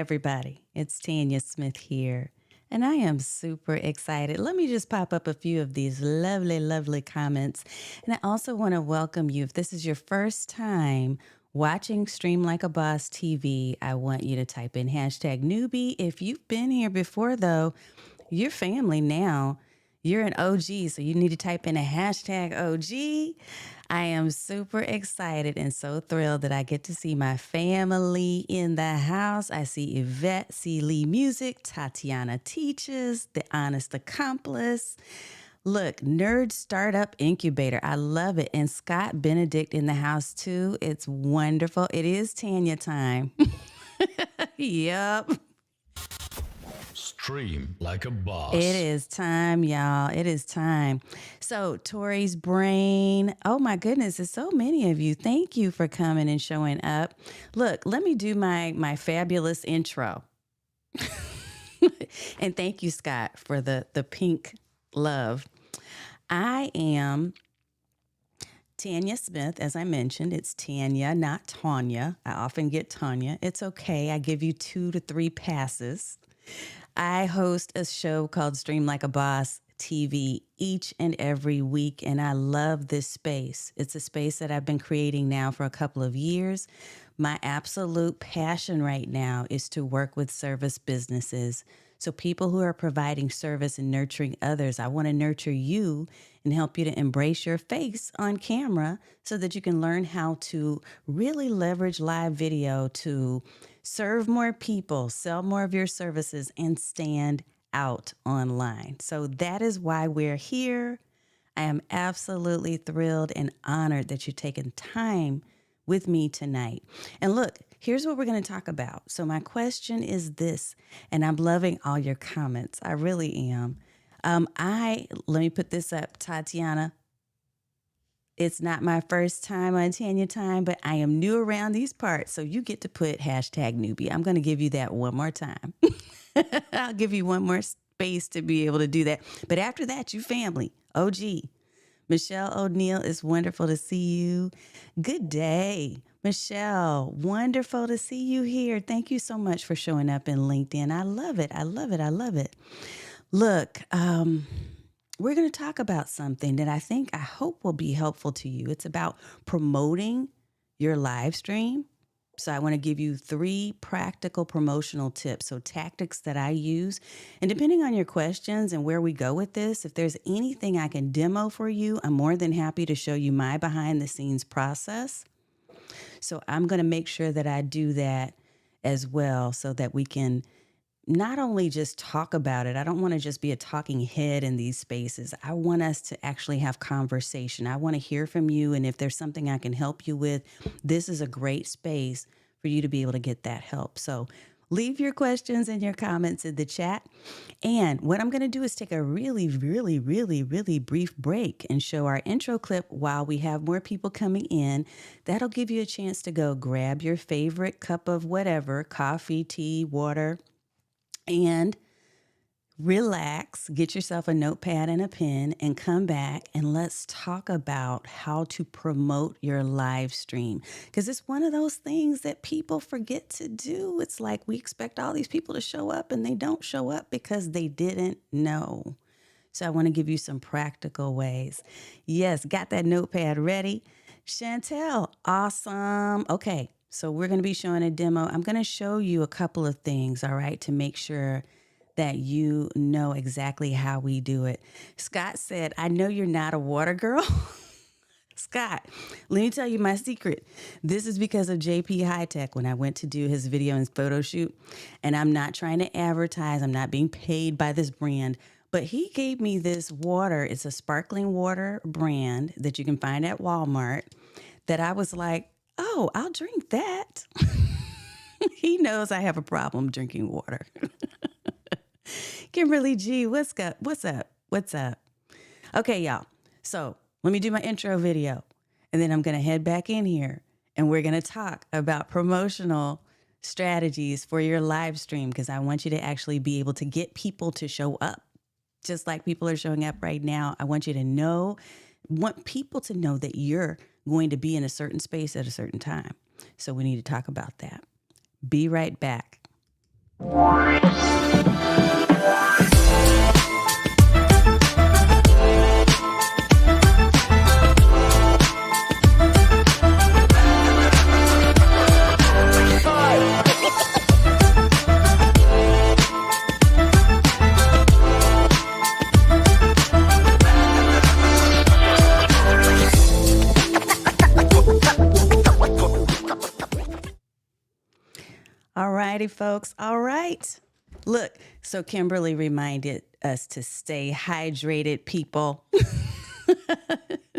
everybody. It's Tanya Smith here, and I am super excited. Let me just pop up a few of these lovely, lovely comments. And I also want to welcome you. If this is your first time watching Stream Like a Boss TV, I want you to type in hashtag newbie. If you've been here before, though, you're family now. You're an OG, so you need to type in a hashtag OG. I am super excited and so thrilled that I get to see my family in the house. I see Yvette, see Lee Music, Tatiana Teaches, The Honest Accomplice. Look, Nerd Startup Incubator. I love it. And Scott Benedict in the house too. It's wonderful. It is Tanya time. Yep. Stream like a boss. It is time, y'all. It is time. So, Tori's brain. Oh my goodness, there's so many of you. Thank you for coming and showing up. Look, let me do my fabulous intro. And thank you, Scott, for the pink love. I am Tanya Smith, as I mentioned. It's Tanya, not Tanya. I often get Tanya. It's okay. I give you 2 to 3 passes. I host a show called Stream Like a Boss TV each and every week, and I love this space. It's a space that I've been creating now for a couple of years. My absolute passion right now is to work with service businesses. So people who are providing service and nurturing others, I want to nurture you and help you to embrace your face on camera so that you can learn how to really leverage live video to serve more people, sell more of your services, and stand out online. So that is why we're here. I am absolutely thrilled and honored that you've taken time with me tonight. And look, here's what we're going to talk about. So my question is this, and I'm loving all your comments. I really am. Let me put this up, Tatiana. It's not my first time on Tanya Time, but I am new around these parts. So you get to put hashtag newbie. I'm going to give you that one more time. I'll give you one more space to be able to do that. But after that, you family, OG. Michelle O'Neill, it's wonderful to see you. Good day, Michelle. Wonderful to see you here. Thank you so much for showing up in LinkedIn. I love it. I love it. I love it. Look, we're going to talk about something that I hope will be helpful to you. It's about promoting your live stream. So I want to give you 3 practical promotional tips, so tactics that I use. And depending on your questions and where we go with this, if there's anything I can demo for you, I'm more than happy to show you my behind the scenes process. So I'm going to make sure that I do that as well so that we can not only just talk about it. I don't want to just be a talking head in these spaces. I want us to actually have conversation. I want to hear from you. And if there's something I can help you with, this is a great space for you to be able to get that help. So leave your questions and your comments in the chat. And what I'm going to do is take a really, really, really, really brief break and show our intro clip while we have more people coming in. That'll give you a chance to go grab your favorite cup of whatever, coffee, tea, water, and relax, get yourself a notepad and a pen, and come back and let's talk about how to promote your live stream. Because it's one of those things that people forget to do. It's like we expect all these people to show up and they don't show up because they didn't know. So I want to give you some practical ways. Yes, got that notepad ready. Chantel, awesome. Okay. So we're going to be showing a demo. I'm going to show you a couple of things, all right, to make sure that you know exactly how we do it. Scott said, I know you're not a water girl. Scott, let me tell you my secret. This is because of JP High Tech when I went to do his video and photo shoot. And I'm not trying to advertise. I'm not being paid by this brand. But he gave me this water. It's a sparkling water brand that you can find at Walmart that I was like, oh, I'll drink that. He knows I have a problem drinking water. Kimberly G, what's up? What's up? What's up? Okay, y'all. So let me do my intro video, and then I'm going to head back in here, and we're going to talk about promotional strategies for your live stream because I want you to actually be able to get people to show up, just like people are showing up right now. I want you to want people to know that you're going to be in a certain space at a certain time. So we need to talk about that. Be right back. All righty, folks. All right. Look, so Kimberly reminded us to stay hydrated, people.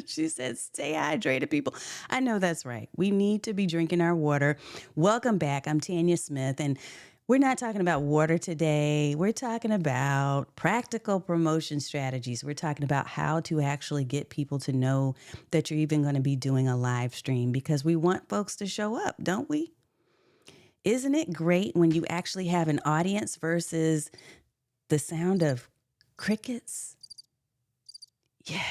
She said, stay hydrated, people. I know that's right. We need to be drinking our water. Welcome back. I'm Tanya Smith, and we're not talking about water today. We're talking about practical promotion strategies. We're talking about how to actually get people to know that you're even going to be doing a live stream, because we want folks to show up, don't we? Isn't it great when you actually have an audience versus the sound of crickets? Yeah.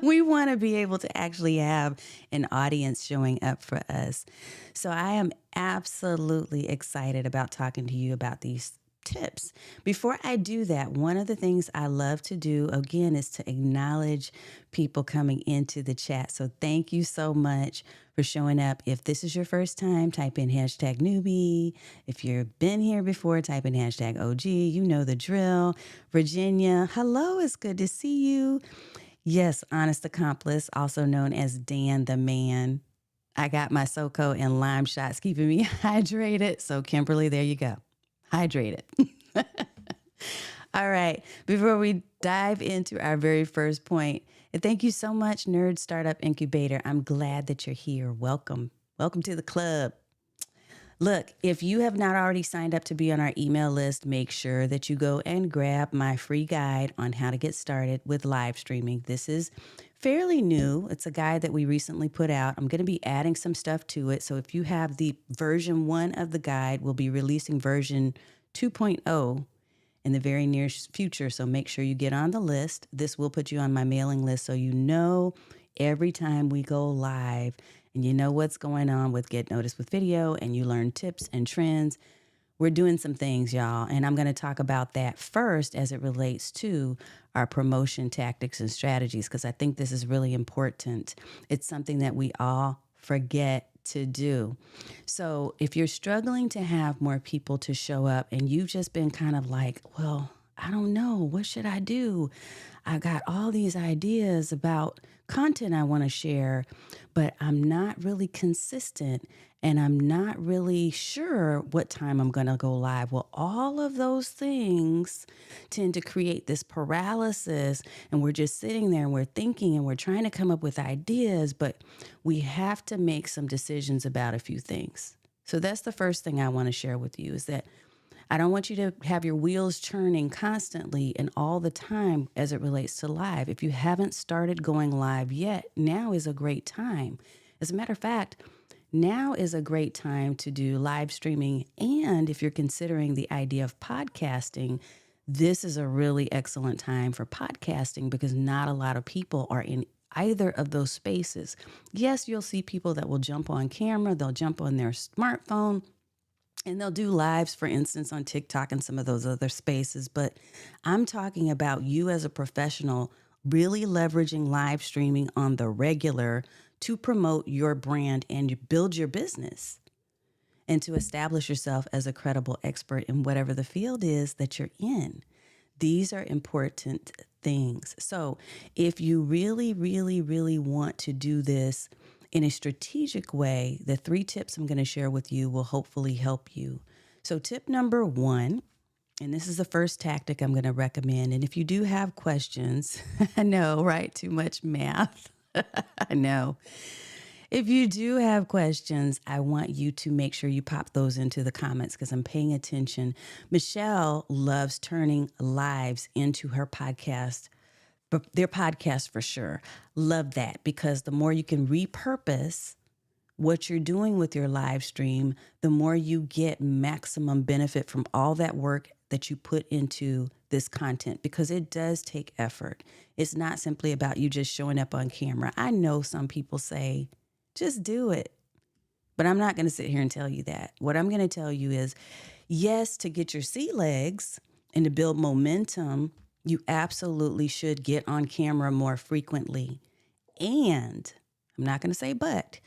We want to be able to actually have an audience showing up for us. So I am absolutely excited about talking to you about these tips. Before I do that, one of the things I love to do, again, is to acknowledge people coming into the chat. So thank you so much for showing up. If this is your first time, type in hashtag newbie. If you've been here before, type in hashtag OG. You know the drill. Virginia, hello, it's good to see you. Yes, Honest Accomplice, also known as Dan the Man. I got my SoCo and lime shots keeping me hydrated. So Kimberly, there you go. Hydrated. All right. Before we dive into our very first point, and thank you so much, Nerd Startup Incubator. I'm glad that you're here. Welcome. Welcome to the club. Look, if you have not already signed up to be on our email list, make sure that you go and grab my free guide on how to get started with live streaming. This is fairly new. It's a guide that we recently put out. I'm going to be adding some stuff to it. So if you have the version 1 of the guide, we'll be releasing version 2.0 in the very near future. So make sure you get on the list. This will put you on my mailing list so you know every time we go live, and you know what's going on with Get Noticed with Video, and you learn tips and trends. We're doing some things, y'all, and I'm going to talk about that first as it relates to our promotion tactics and strategies, because I think this is really important. It's something that we all forget to do. So if you're struggling to have more people to show up and you've just been kind of like, well, I don't know, what should I do? I got all these ideas about content I want to share, but I'm not really consistent and I'm not really sure what time I'm going to go live. Well, all of those things tend to create this paralysis, and we're just sitting there and we're thinking and we're trying to come up with ideas, but we have to make some decisions about a few things. So that's the first thing I want to share with you, is that I don't want you to have your wheels churning constantly and all the time as it relates to live. If you haven't started going live yet, now is a great time. As a matter of fact, now is a great time to do live streaming. And if you're considering the idea of podcasting, this is a really excellent time for podcasting, because not a lot of people are in either of those spaces. Yes, you'll see people that will jump on camera, they'll jump on their smartphone, and they'll do lives, for instance, on TikTok and some of those other spaces. But I'm talking about you as a professional really leveraging live streaming on the regular to promote your brand and build your business, and to establish yourself as a credible expert in whatever the field is that you're in. These are important things. So if you really, really, really want to do this in a strategic way, the 3 tips I'm going to share with you will hopefully help you. So tip number 1, and this is the first tactic I'm going to recommend. And if you do have questions, I know, right? Too much math. I know. If you do have questions, I want you to make sure you pop those into the comments, because I'm paying attention. Michelle loves turning lives into her podcast, but their podcast for sure. Love that, because the more you can repurpose what you're doing with your live stream, the more you get maximum benefit from all that work that you put into this content, because it does take effort. It's not simply about you just showing up on camera. I know some people say, just do it. But I'm not going to sit here and tell you that. What I'm going to tell you is, Yes, to get your sea legs and to build momentum, you absolutely should get on camera more frequently. And I'm not going to say but,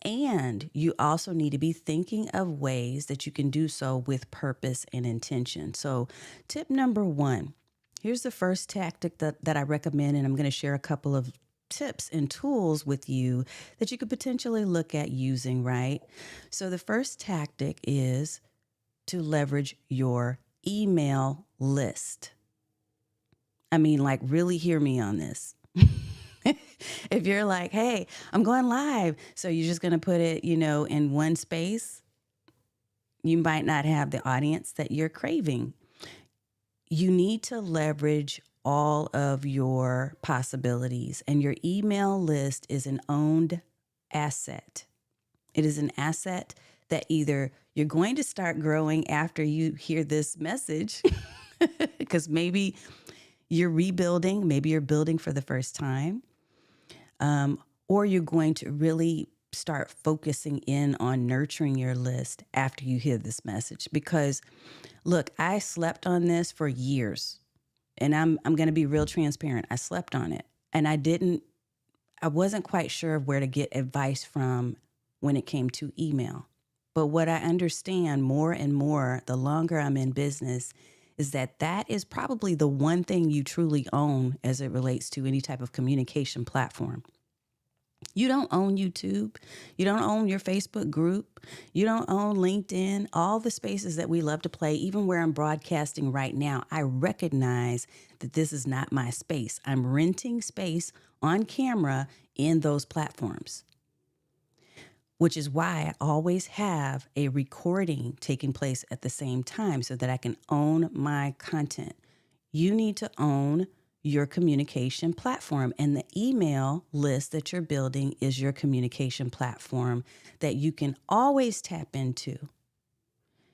and you also need to be thinking of ways that you can do so with purpose and intention. So, tip number one, here's the first tactic that I recommend, and I'm going to share a couple of tips and tools with you that you could potentially look at using, right? So, the first tactic is to leverage your email list. I mean, like, really hear me on this. If you're like, hey, I'm going live, so you're just going to put it, in one space, you might not have the audience that you're craving. You need to leverage all of your possibilities, and your email list is an owned asset. It is an asset that either you're going to start growing after you hear this message, because maybe you're rebuilding, maybe you're building for the first time, or you're going to really start focusing in on nurturing your list after you hear this message. Because look, I slept on this for years, and I'm going to be real transparent. I slept on it, and I wasn't quite sure of where to get advice from when it came to email. But what I understand more and more, the longer I'm in business, is that is probably the one thing you truly own as it relates to any type of communication platform. You don't own YouTube. You don't own your Facebook group. You don't own LinkedIn. All the spaces that we love to play, even where I'm broadcasting right now, I recognize that this is not my space. I'm renting space on camera in those platforms, which is why I always have a recording taking place at the same time so that I can own my content. You need to own your communication platform, and the email list that you're building is your communication platform that you can always tap into.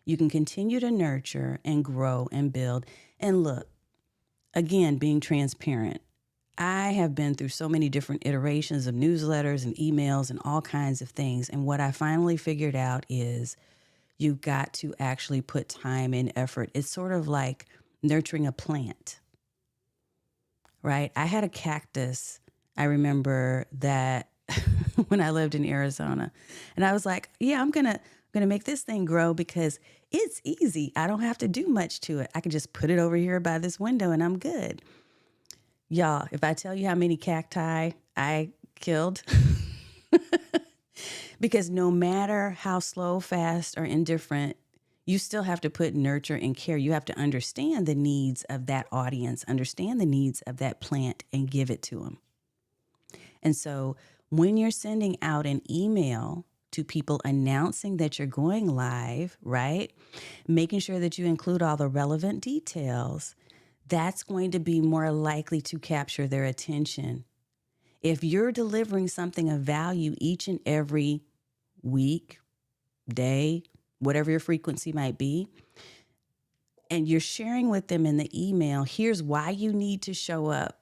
You can continue to nurture and grow and build. And look, again, being transparent. I have been through so many different iterations of newsletters and emails and all kinds of things. And what I finally figured out is you've got to actually put time and effort. It's sort of like nurturing a plant, right? I had a cactus. I remember that when I lived in Arizona, and I was like, yeah, I'm going to make this thing grow because it's easy. I don't have to do much to it. I can just put it over here by this window and I'm good. Y'all, if I tell you how many cacti I killed, because no matter how slow, fast, or indifferent, you still have to put nurture and care. You have to understand the needs of that audience, understand the needs of that plant, and give it to them. And so when you're sending out an email to people announcing that you're going live, right? Making sure that you include all the relevant details, that's going to be more likely to capture their attention. If you're delivering something of value each and every week, day, whatever your frequency might be, and you're sharing with them in the email, here's why you need to show up,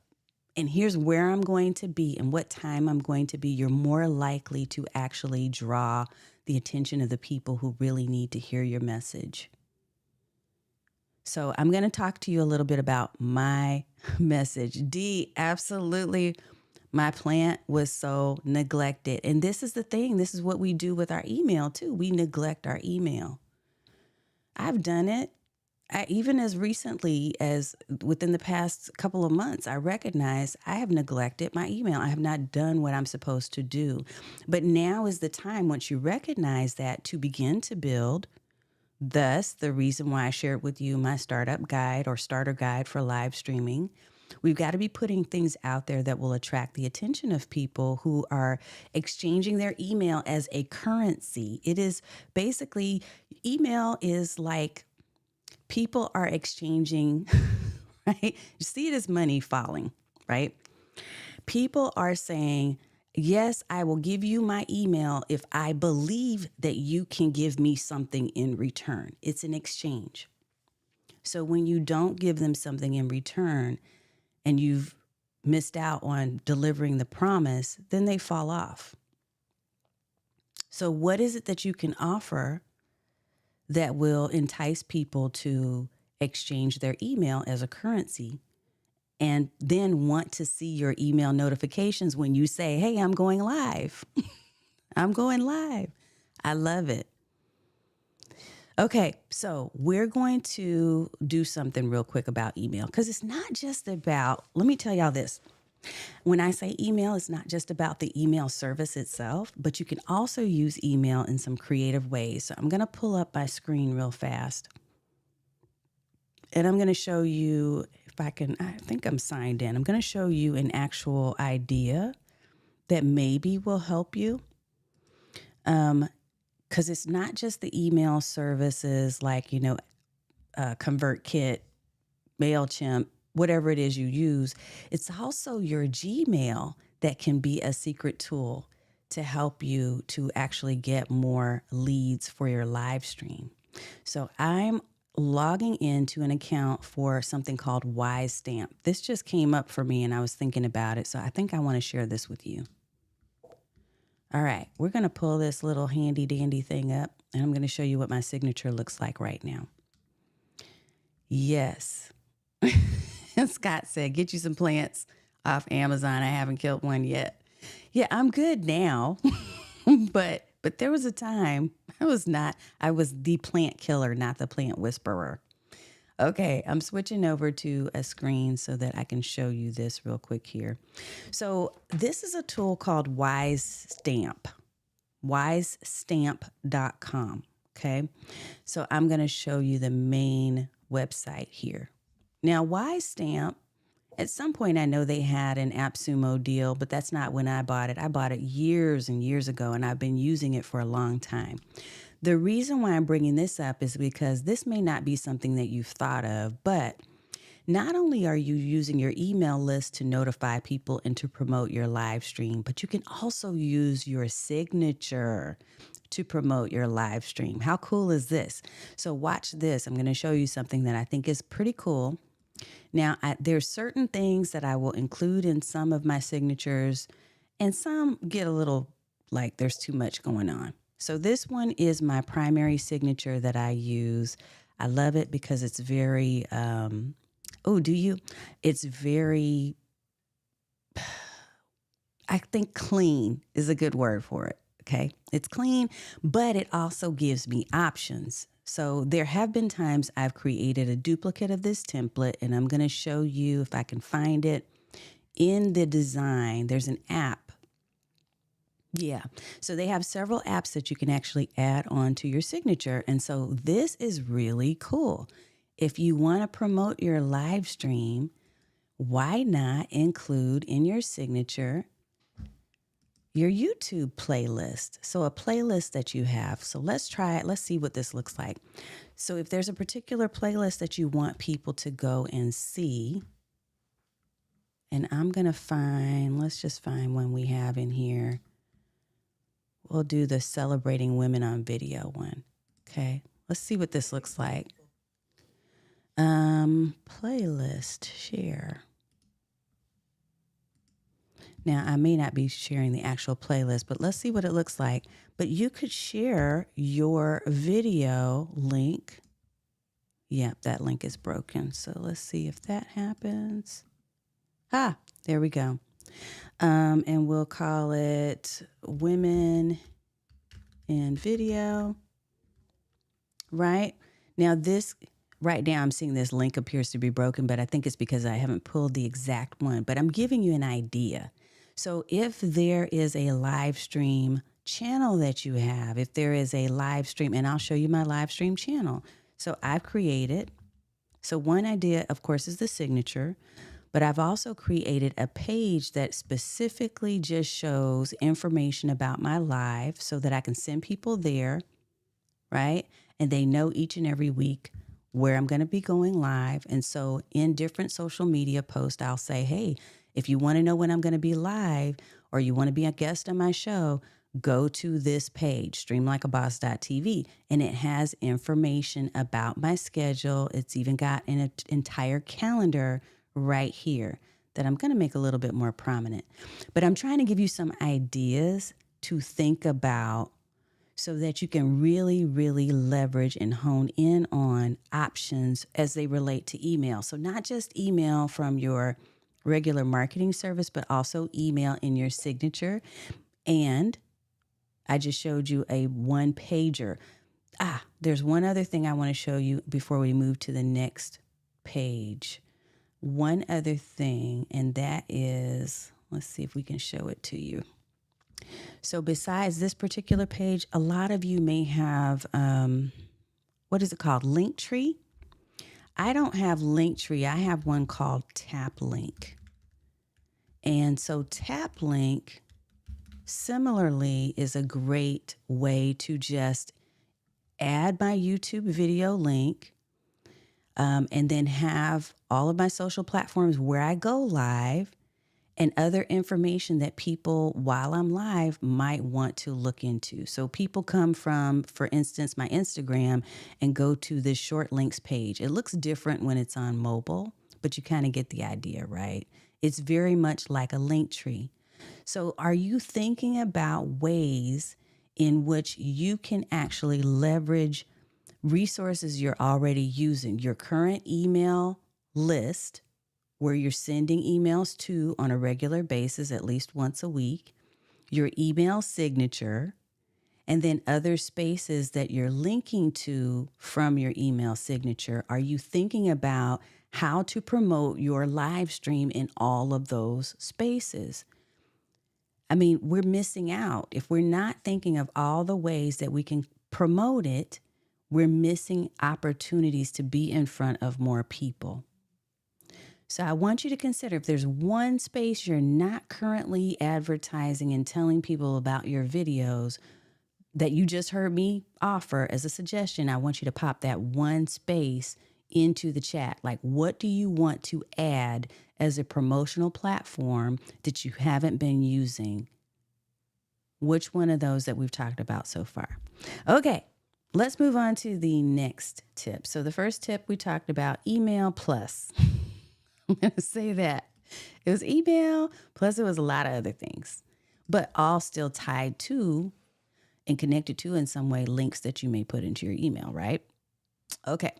and here's where I'm going to be and what time I'm going to be, you're more likely to actually draw the attention of the people who really need to hear your message. So I'm going to talk to you a little bit about my message. Absolutely. My plant was so neglected. And this is the thing. This is what we do with our email too. We neglect our email. I've done it. Even as recently as within the past couple of months, I recognize I have neglected my email. I have not done what I'm supposed to do. But now is the time, once you recognize that, to begin to build. Thus, the reason why I shared with you my startup guide or starter guide for live streaming. We've got to be putting things out there that will attract the attention of people who are exchanging their email as a currency. It is basically, email is like people are exchanging, right? You see it as money falling, right? People are saying, yes, I will give you my email if I believe that you can give me something in return. It's an exchange. So when you don't give them something in return and you've missed out on delivering the promise, then they fall off. So what is it that you can offer that will entice people to exchange their email as a currency and then want to see your email notifications when you say, hey, I'm going live. I'm going live. I love it. Okay, so we're going to do something real quick about email because it's not just about, let me tell y'all this. When I say email, it's not just about the email service itself, but you can also use email in some creative ways. So I'm going to pull up my screen real fast and I'm going to show you if I can, I think I'm signed in. I'm going to show you an actual idea that maybe will help you. Because it's not just the email services like, ConvertKit, MailChimp, whatever it is you use. It's also your Gmail that can be a secret tool to help you to actually get more leads for your live stream. So I'm logging into an account for something called Wise Stamp. This just came up for me and I was thinking about it. So I think I want to share this with you. All right, we're going to pull this little handy dandy thing up and I'm going to show you what my signature looks like right now. Yes. Scott said, get you some plants off Amazon. I haven't killed one yet. Yeah, I'm good now. but there was a time I was the plant killer, not the plant whisperer. Okay, I'm switching over to a screen so that I can show you this real quick here. So this is a tool called Wise Stamp, wisestamp.com. Okay, so I'm going to show you the main website here. Now, Wise Stamp, at some point I know they had an AppSumo deal, but that's not when I bought it. I bought it years and years ago, and I've been using it for a long time. The reason why I'm bringing this up is because this may not be something that you've thought of, but not only are you using your email list to notify people and to promote your live stream, but you can also use your signature to promote your live stream. How cool is this? So watch this. I'm going to show you something that I think is pretty cool. Now, there's certain things that I will include in some of my signatures, and some get a little like there's too much going on. So this one is my primary signature that I use. I love it because it's very, It's very, I think clean is a good word for it. Okay. It's clean, but it also gives me options. So there have been times I've created a duplicate of this template, and I'm going to show you if I can find it in the design. There's an app. Yeah. So they have several apps that you can actually add on to your signature. And so this is really cool. If you want to promote your live stream, why not include in your signature your YouTube playlist? So a playlist that you have. So let's try it. Let's see what this looks like. So if there's a particular playlist that you want people to go and see, and I'm going to let's just find one we have in here. We'll do the Celebrating Women on Video one. Okay. Let's see what this looks like. Playlist share. Now, I may not be sharing the actual playlist, but let's see what it looks like. But you could share your video link. Yep, that link is broken. So let's see if that happens. There we go. And we'll call it Women in Video. Right? Now right now I'm seeing this link appears to be broken, but I think it's because I haven't pulled the exact one. But I'm giving you an idea. So if there is a live stream channel that you have, if there is a live stream, and I'll show you my live stream channel. So I've created. So one idea, of course, is the signature. But I've also created a page that specifically just shows information about my live so that I can send people there, right? And they know each and every week where I'm going to be going live. And so in different social media posts, I'll say, hey, if you want to know when I'm going to be live or you want to be a guest on my show, go to this page, streamlikeaboss.tv. And it has information about my schedule. It's even got an entire calendar right here that I'm going to make a little bit more prominent. But I'm trying to give you some ideas to think about so that you can really, really leverage and hone in on options as they relate to email. So, not just email from your regular marketing service, but also email in your signature. And I just showed you a one pager. There's one other thing I want to show you before we move to the next page. One other thing, and that is, let's see if we can show it to you. So besides this particular page, a lot of you may have, what is it called? Linktree. I don't have Linktree. I have one called Tap Link. And so Tap Link similarly is a great way to just add my YouTube video link, and then have all of my social platforms where I go live and other information that people, while I'm live, might want to look into. So people come from, for instance, my Instagram and go to this short links page. It looks different when it's on mobile, but you kind of get the idea, right? It's very much like a link tree. So are you thinking about ways in which you can actually leverage resources you're already using, your current email list, where you're sending emails to on a regular basis, at least once a week, your email signature, and then other spaces that you're linking to from your email signature? Are you thinking about how to promote your live stream in all of those spaces? I mean, we're missing out. If we're not thinking of all the ways that we can promote it, we're missing opportunities to be in front of more people. So I want you to consider, if there's one space you're not currently advertising and telling people about your videos that you just heard me offer as a suggestion, I want you to pop that one space into the chat. Like, what do you want to add as a promotional platform that you haven't been using? Which one of those that we've talked about so far? Okay, let's move on to the next tip. So the first tip we talked about, email plus. I'm going to say that. It was email, plus it was a lot of other things, but all still tied to and connected to in some way links that you may put into your email, right? Okay.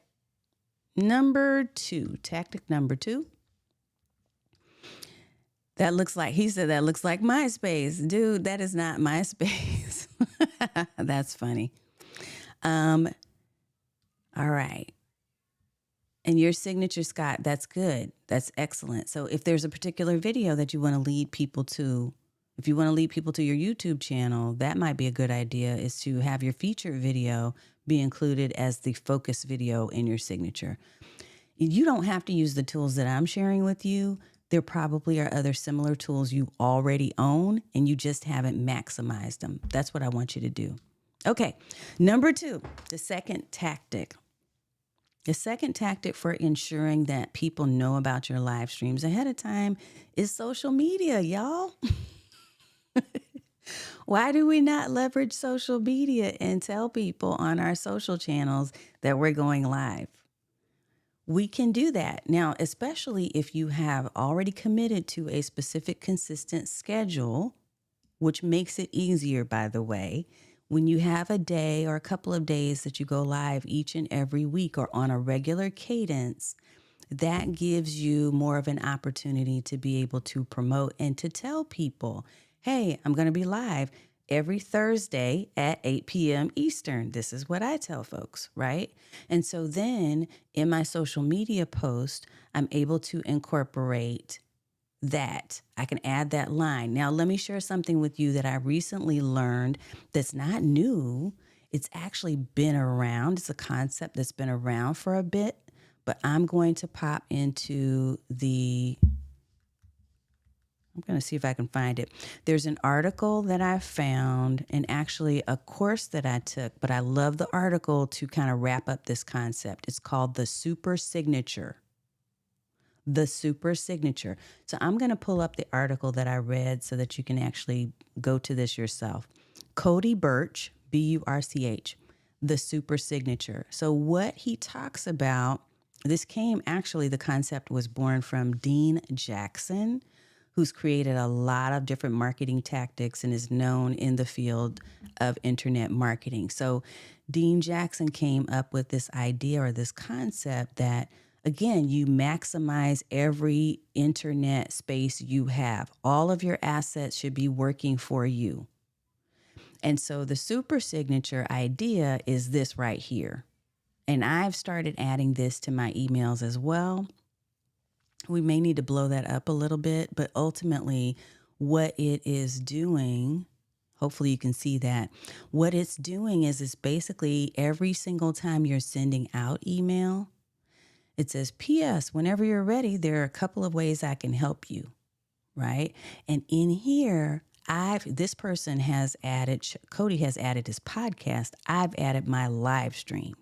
Number 2, tactic number 2. That looks like, he said, that looks like MySpace. Dude, that is not MySpace. That's funny. All right. And your signature, Scott, that's good. That's excellent. So if there's a particular video that you want to lead people to, if you want to lead people to your YouTube channel, that might be a good idea, is to have your featured video be included as the focus video in your signature. You don't have to use the tools that I'm sharing with you. There probably are other similar tools you already own and you just haven't maximized them. That's what I want you to do. Okay. Number 2, the second tactic. The second tactic for ensuring that people know about your live streams ahead of time is social media, y'all. Why do we not leverage social media and tell people on our social channels that we're going live? We can do that. Now, especially if you have already committed to a specific consistent schedule, which makes it easier, by the way. When you have a day or a couple of days that you go live each and every week or on a regular cadence, that gives you more of an opportunity to be able to promote and to tell people, hey, I'm going to be live every Thursday at 8 p.m. Eastern. This is what I tell folks, right? And so then in my social media post, I'm able to incorporate that. I can add that line. Now, let me share something with you that I recently learned that's not new. It's actually been around. It's a concept that's been around for a bit, but I'm going to pop into I'm going to see if I can find it. There's an article that I found and actually a course that I took, but I love the article to kind of wrap up this concept. It's called the Super Signature. The Super Signature. So I'm going to pull up the article that I read so that you can actually go to this yourself. Cody Birch, Burch, the Super Signature. So what he talks about, this came actually, the concept was born from Dean Jackson, who's created a lot of different marketing tactics and is known in the field of internet marketing. So Dean Jackson came up with this idea or this concept that, again, you maximize every internet space you have. All of your assets should be working for you. And so the super signature idea is this right here. And I've started adding this to my emails as well. We may need to blow that up a little bit, but ultimately, what it is doing, hopefully you can see that. What it's doing is it's basically every single time you're sending out email, it says, P.S., whenever you're ready, there are a couple of ways I can help you, right? And in here, this person has added, Cody has added his podcast. I've added my live stream.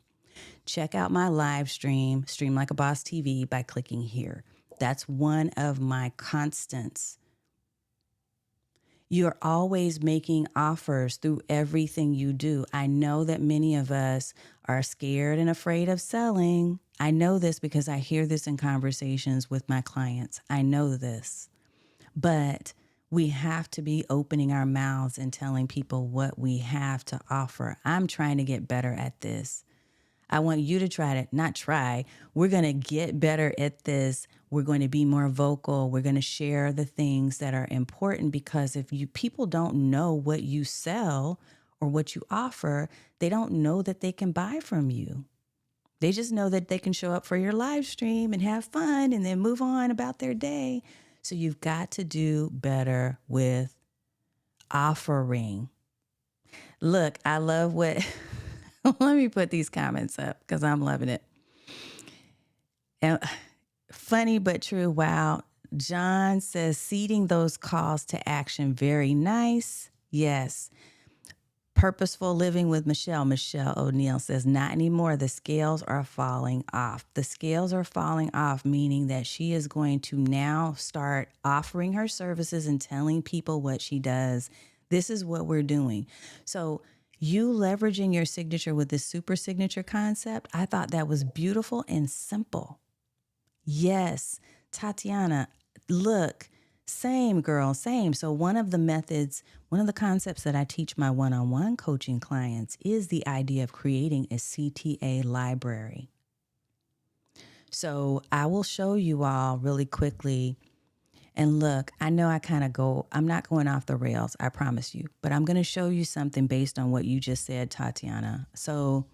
Check out my live stream, Stream Like a Boss TV, by clicking here. That's one of my constants. You're always making offers through everything you do. I know that many of us are scared and afraid of selling. I know this because I hear this in conversations with my clients. I know this. But we have to be opening our mouths and telling people what we have to offer. I'm trying to get better at this. I want you to try to not try. We're going to get better at this. We're going to be more vocal. We're going to share the things that are important, because if people don't know what you sell or what you offer, they don't know that they can buy from you. They just know that they can show up for your live stream and have fun and then move on about their day. So you've got to do better with offering. Look, I love what... Let me put these comments up because I'm loving it. And funny but true. Wow. John says, seeding those calls to action. Very nice. Yes. Purposeful living with Michelle. Michelle O'Neill says, not anymore. The scales are falling off. The scales are falling off, meaning that she is going to now start offering her services and telling people what she does. This is what we're doing. So you leveraging your signature with this super signature concept, I thought that was beautiful and simple. Yes, Tatiana, look, same girl, same. So one of the methods, one of the concepts that I teach my one-on-one coaching clients is the idea of creating a CTA library. So I will show you all really quickly. And look, I know I'm not going off the rails, I promise you, but I'm going to show you something based on what you just said, Tatiana. So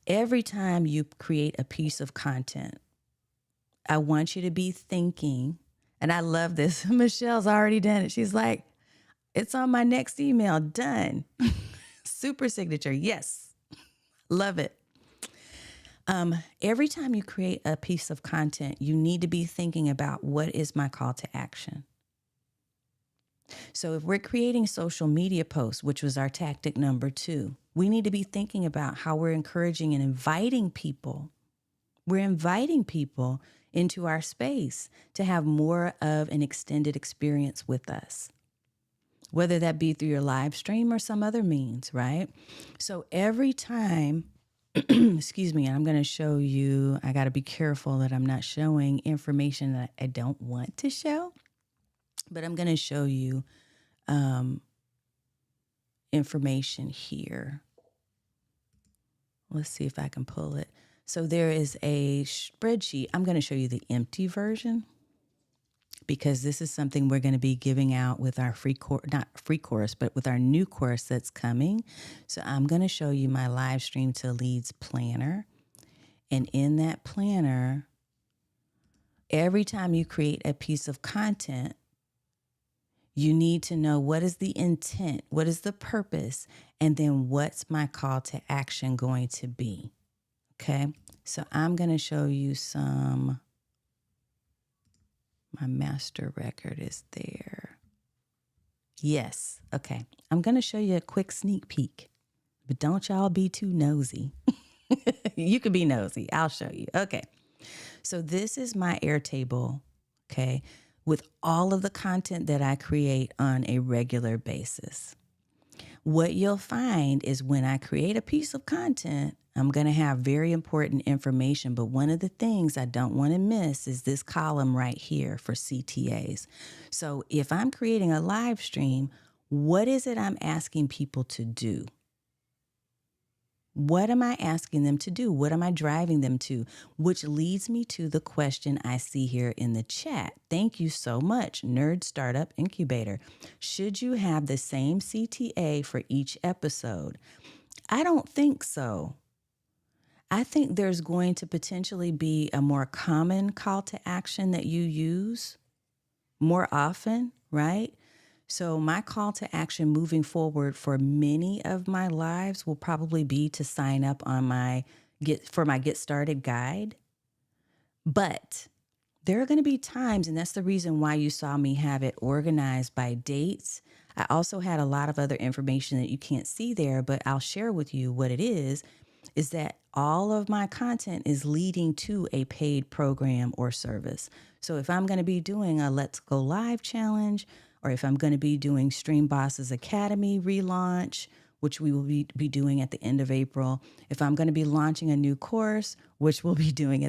every time you create a piece of content, I want you to be thinking, and I love this. Michelle's already done it. She's like, it's on my next email. Done. Super signature. Yes. Love it. Every time you create a piece of content, you need to be thinking about, what is my call to action? So if we're creating social media posts, which was our tactic number 2, we need to be thinking about how we're encouraging and inviting people. We're inviting people into our space to have more of an extended experience with us, whether that be through your live stream or some other means, right? So every time, excuse me, I'm going to show you, I got to be careful that I'm not showing information that I don't want to show, but I'm going to show you information here. Let's see if I can pull it. So there is a spreadsheet. I'm going to show you the empty version, because this is something we're going to be giving out with our not free course, but with our new course that's coming. So I'm going to show you my live stream to leads planner. And in that planner, every time you create a piece of content, you need to know, what is the intent? What is the purpose? And then what's my call to action going to be? Okay. So I'm going to show you my master record is there. Yes. Okay. I'm going to show you a quick sneak peek, but don't y'all be too nosy. You can be nosy. I'll show you. Okay. So this is my Airtable. Okay. With all of the content that I create on a regular basis. What you'll find is when I create a piece of content, I'm going to have very important information. But one of the things I don't want to miss is this column right here for CTAs. So if I'm creating a live stream, what is it I'm asking people to do? What am I asking them to do? What am I driving them to? Which leads me to the question I see here in the chat. Thank you so much, Nerd Startup Incubator. Should you have the same CTA for each episode? I don't think so. I think there's going to potentially be a more common call to action that you use more often, right? So my call to action moving forward for many of my lives will probably be to sign up on my Get Started guide. But there are going to be times, and that's the reason why you saw me have it organized by dates. I also had a lot of other information that you can't see there, but I'll share with you what it is that all of my content is leading to a paid program or service. So if I'm going to be doing a Let's Go Live challenge, or if I'm going to be doing Stream Bosses Academy relaunch, which we will be doing at the end of April, if I'm going to be launching a new course, which we'll be doing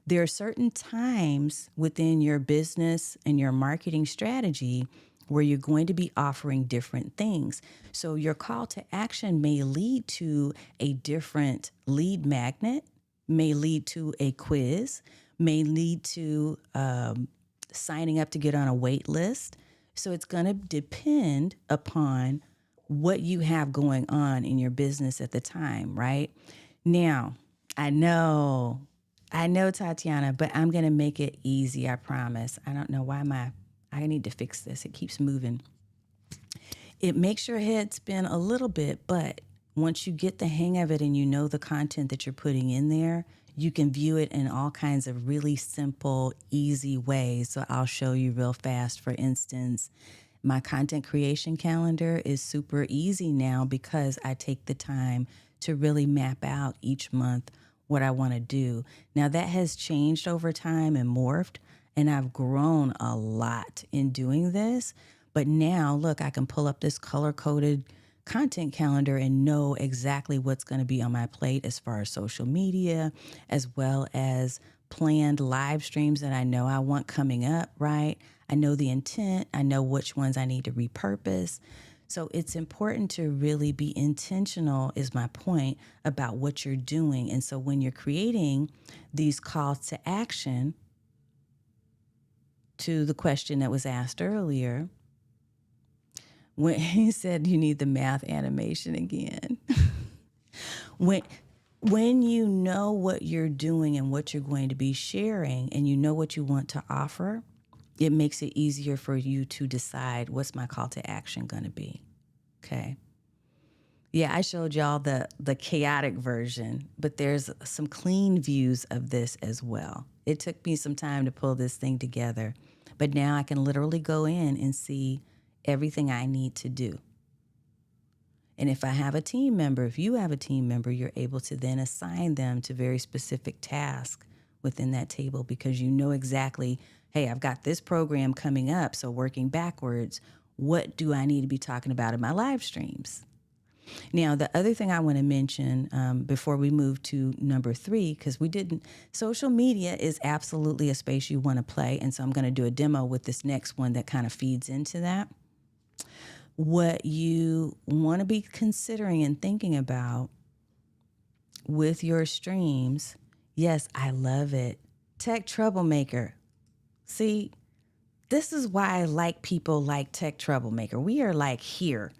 there are certain times within your business and your marketing strategy where you're going to be offering different things. So your call to action may lead to a different lead magnet, may lead to a quiz, may lead to signing up to get on a wait list. So it's going to depend upon what you have going on in your business at the time, right? Now, I know, Tatiana, but I'm going to make it easy, I promise. I don't know why I need to fix this. It keeps moving. It makes your head spin a little bit, but once you get the hang of it and you know the content that you're putting in there, you can view it in all kinds of really simple, easy ways. So I'll show you real fast. For instance, my content creation calendar is super easy now because I take the time to really map out each month what I want to do. Now that has changed over time and morphed, and I've grown a lot in doing this. But now, look, I can pull up this color-coded content calendar and know exactly what's going to be on my plate as far as social media, as well as planned live streams that I know I want coming up, right? I know the intent. I know which ones I need to repurpose. So it's important to really be intentional, is my point, about what you're doing. And so when you're creating these calls to action, to the question that was asked earlier, when he said you need the math animation again. when you know what you're doing and what you're going to be sharing, and you know what you want to offer, it makes it easier for you to decide what's my call to action going to be. Okay. Yeah, I showed y'all the chaotic version, but there's some clean views of this as well. It took me some time to pull this thing together, but now I can literally go in and see everything I need to do. And if I have a team member, if you have a team member, you're able to then assign them to very specific tasks within that table, because you know exactly, hey, I've got this program coming up. So working backwards, what do I need to be talking about in my live streams? Now, the other thing I want to mention before we move to number 3, because social media is absolutely a space you want to play. And so I'm going to do a demo with this next one that kind of feeds into that. What you want to be considering and thinking about with your streams, yes, I love it. Tech Troublemaker. See, this is why I like people like Tech Troublemaker. We are like here.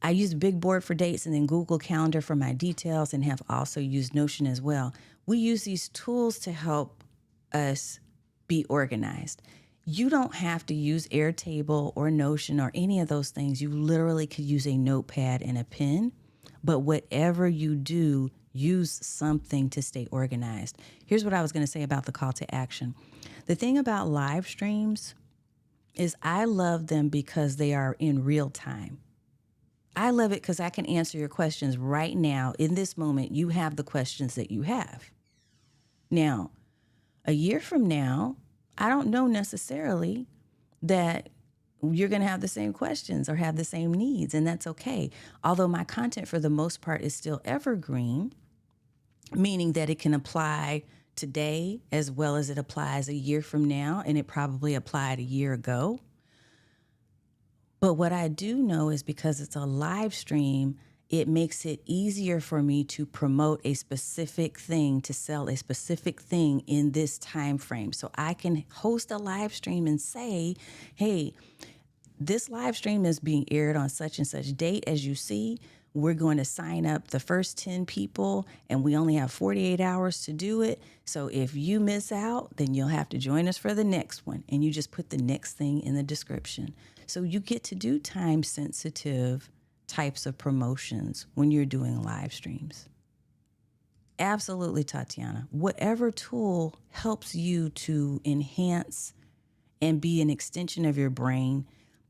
I use Big Board for dates and then Google Calendar for my details, and have also used Notion as well. We use these tools to help us be organized. You don't have to use Airtable or Notion or any of those things. You literally could use a notepad and a pen, but whatever you do, use something to stay organized. Here's what I was going to say about the call to action. The thing about live streams is I love them because they are in real time. I love it because I can answer your questions right now. In this moment, you have the questions that you have. Now, a year from now, I don't know necessarily that you're going to have the same questions or have the same needs, and that's okay. Although my content for the most part is still evergreen, meaning that it can apply today as well as it applies a year from now, and it probably applied a year ago. But what I do know is because it's a live stream, it makes it easier for me to promote a specific thing, to sell a specific thing in this time frame. So I can host a live stream and say, hey, this live stream is being aired on such and such date. As you see, we're going to sign up the first 10 people, and we only have 48 hours to do it. So if you miss out, then you'll have to join us for the next one. And you just put the next thing in the description. So you get to do time sensitive types of promotions when you're doing live streams. Absolutely, Tatiana. Whatever tool helps you to enhance and be an extension of your brain,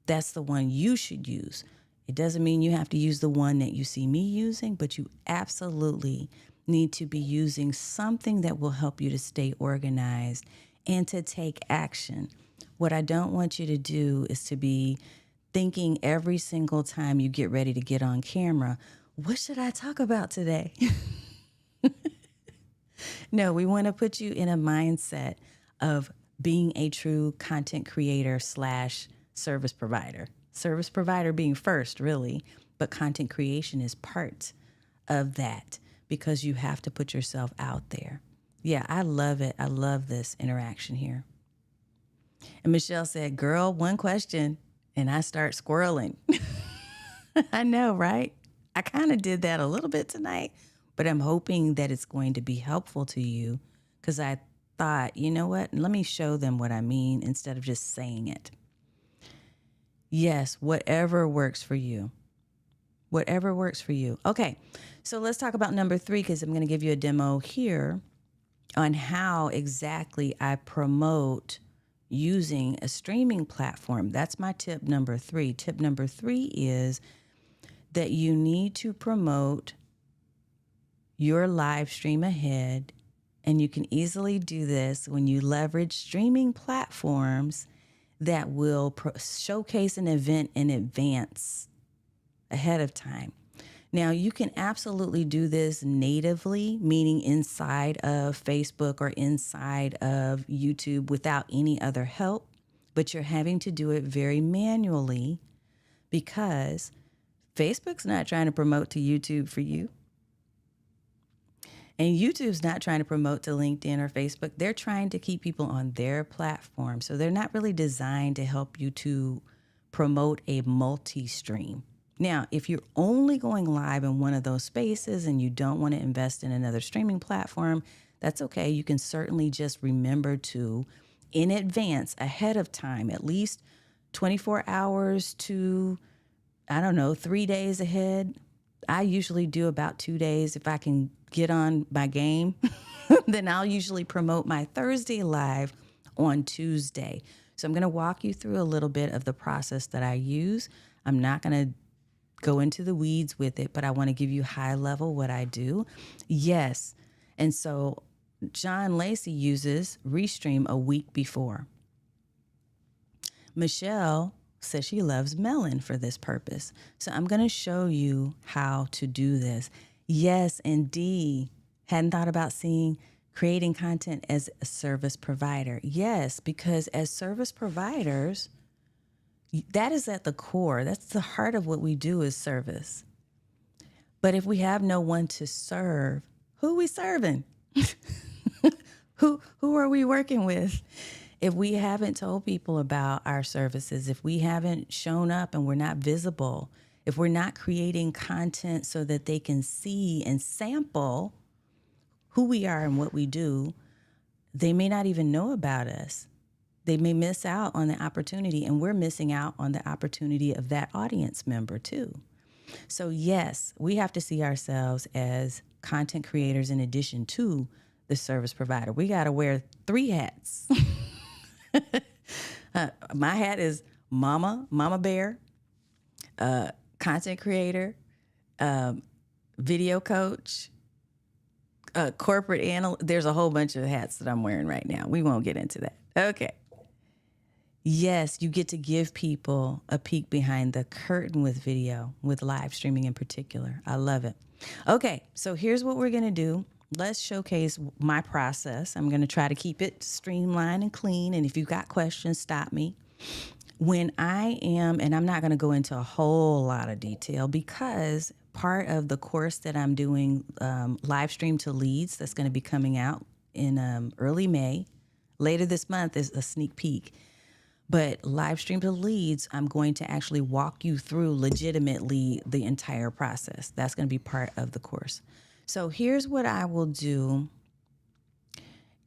that's the one you should use. It doesn't mean you have to use the one that you see me using, but you absolutely need to be using something that will help you to stay organized and to take action. What I don't want you to do is to be thinking every single time you get ready to get on camera, what should I talk about today? No, we want to put you in a mindset of being a true content creator / service provider. Service provider being first, really, but content creation is part of that because you have to put yourself out there. Yeah, I love it. I love this interaction here. And Michelle said, girl, one question, and I start squirreling. I know, right? I kind of did that a little bit tonight, but I'm hoping that it's going to be helpful to you because I thought, you know what? Let me show them what I mean instead of just saying it. Yes, whatever works for you. Whatever works for you. Okay, so let's talk about number 3 because I'm going to give you a demo here on how exactly I promote using a streaming platform. That's my tip number 3. Tip number 3 is that you need to promote your live stream ahead, and you can easily do this when you leverage streaming platforms that will showcase an event in advance, ahead of time. Now, you can absolutely do this natively, meaning inside of Facebook or inside of YouTube without any other help, but you're having to do it very manually because Facebook's not trying to promote to YouTube for you. And YouTube's not trying to promote to LinkedIn or Facebook. They're trying to keep people on their platform. So they're not really designed to help you to promote a multi-stream. Now, if you're only going live in one of those spaces and you don't want to invest in another streaming platform, that's okay. You can certainly just remember to, in advance, ahead of time, at least 24 hours to, 3 days ahead. I usually do about 2 days. If I can get on my game, then I'll usually promote my Thursday live on Tuesday. So I'm going to walk you through a little bit of the process that I use. I'm not going to go into the weeds with it, but I want to give you high level what I do. Yes. And so John Lacey uses Restream a week before. Michelle says she loves Melon for this purpose. So I'm going to show you how to do this. Yes, and Dee hadn't thought about creating content as a service provider. Yes, because as service providers, that is at the core. That's the heart of what we do is service. But if we have no one to serve, who are we serving? Who are we working with? If we haven't told people about our services, if we haven't shown up and we're not visible, if we're not creating content so that they can see and sample who we are and what we do, they may not even know about us. They may miss out on the opportunity, and we're missing out on the opportunity of that audience member too. So yes, we have to see ourselves as content creators in addition to the service provider. We got to wear 3 hats. My hat is mama bear, content creator, video coach, corporate analyst. There's a whole bunch of hats that I'm wearing right now. We won't get into that. Okay. Yes, you get to give people a peek behind the curtain with video, with live streaming in particular. I love it. Okay, so here's what we're going to do. Let's showcase my process. I'm going to try to keep it streamlined and clean. And if you've got questions, stop me. When I am, and I'm not going to go into a whole lot of detail because part of the course that I'm doing, live stream to leads, that's going to be coming out in early May. Later this month is a sneak peek. But live stream to leads, I'm going to actually walk you through legitimately the entire process. That's going to be part of the course. So here's what I will do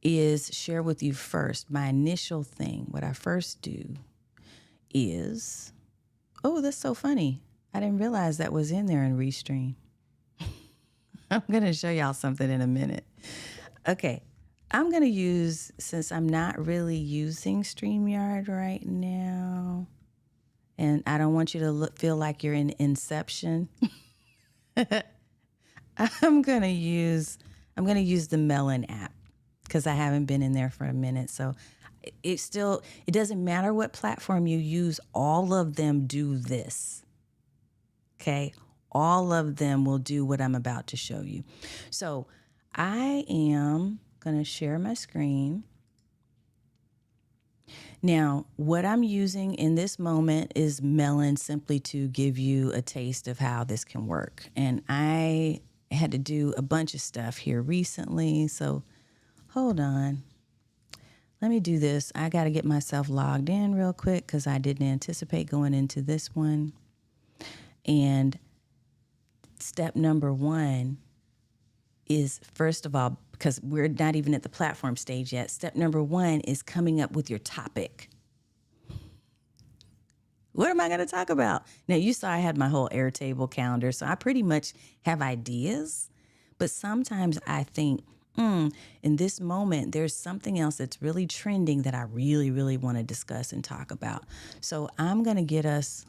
is share with you first. My initial thing, what I first do is, oh, that's so funny. I didn't realize that was in there in Restream. I'm going to show y'all something in a minute. Okay. I'm going to use, since I'm not really using StreamYard right now, and I don't want you to feel like you're in Inception, I'm going to use the Melon app because I haven't been in there for a minute. So it doesn't matter what platform you use. All of them do this. Okay. All of them will do what I'm about to show you. So I am going to share my screen. Now, what I'm using in this moment is Melon simply to give you a taste of how this can work. And I had to do a bunch of stuff here recently. So hold on. Let me do this. I got to get myself logged in real quick because I didn't anticipate going into this one. And step number one is, first of all, because we're not even at the platform stage yet, step number one is coming up with your topic. What am I going to talk about? Now, you saw I had my whole Airtable calendar, so I pretty much have ideas. But sometimes I think, in this moment, there's something else that's really trending that I really, really want to discuss and talk about. So I'm going to get us,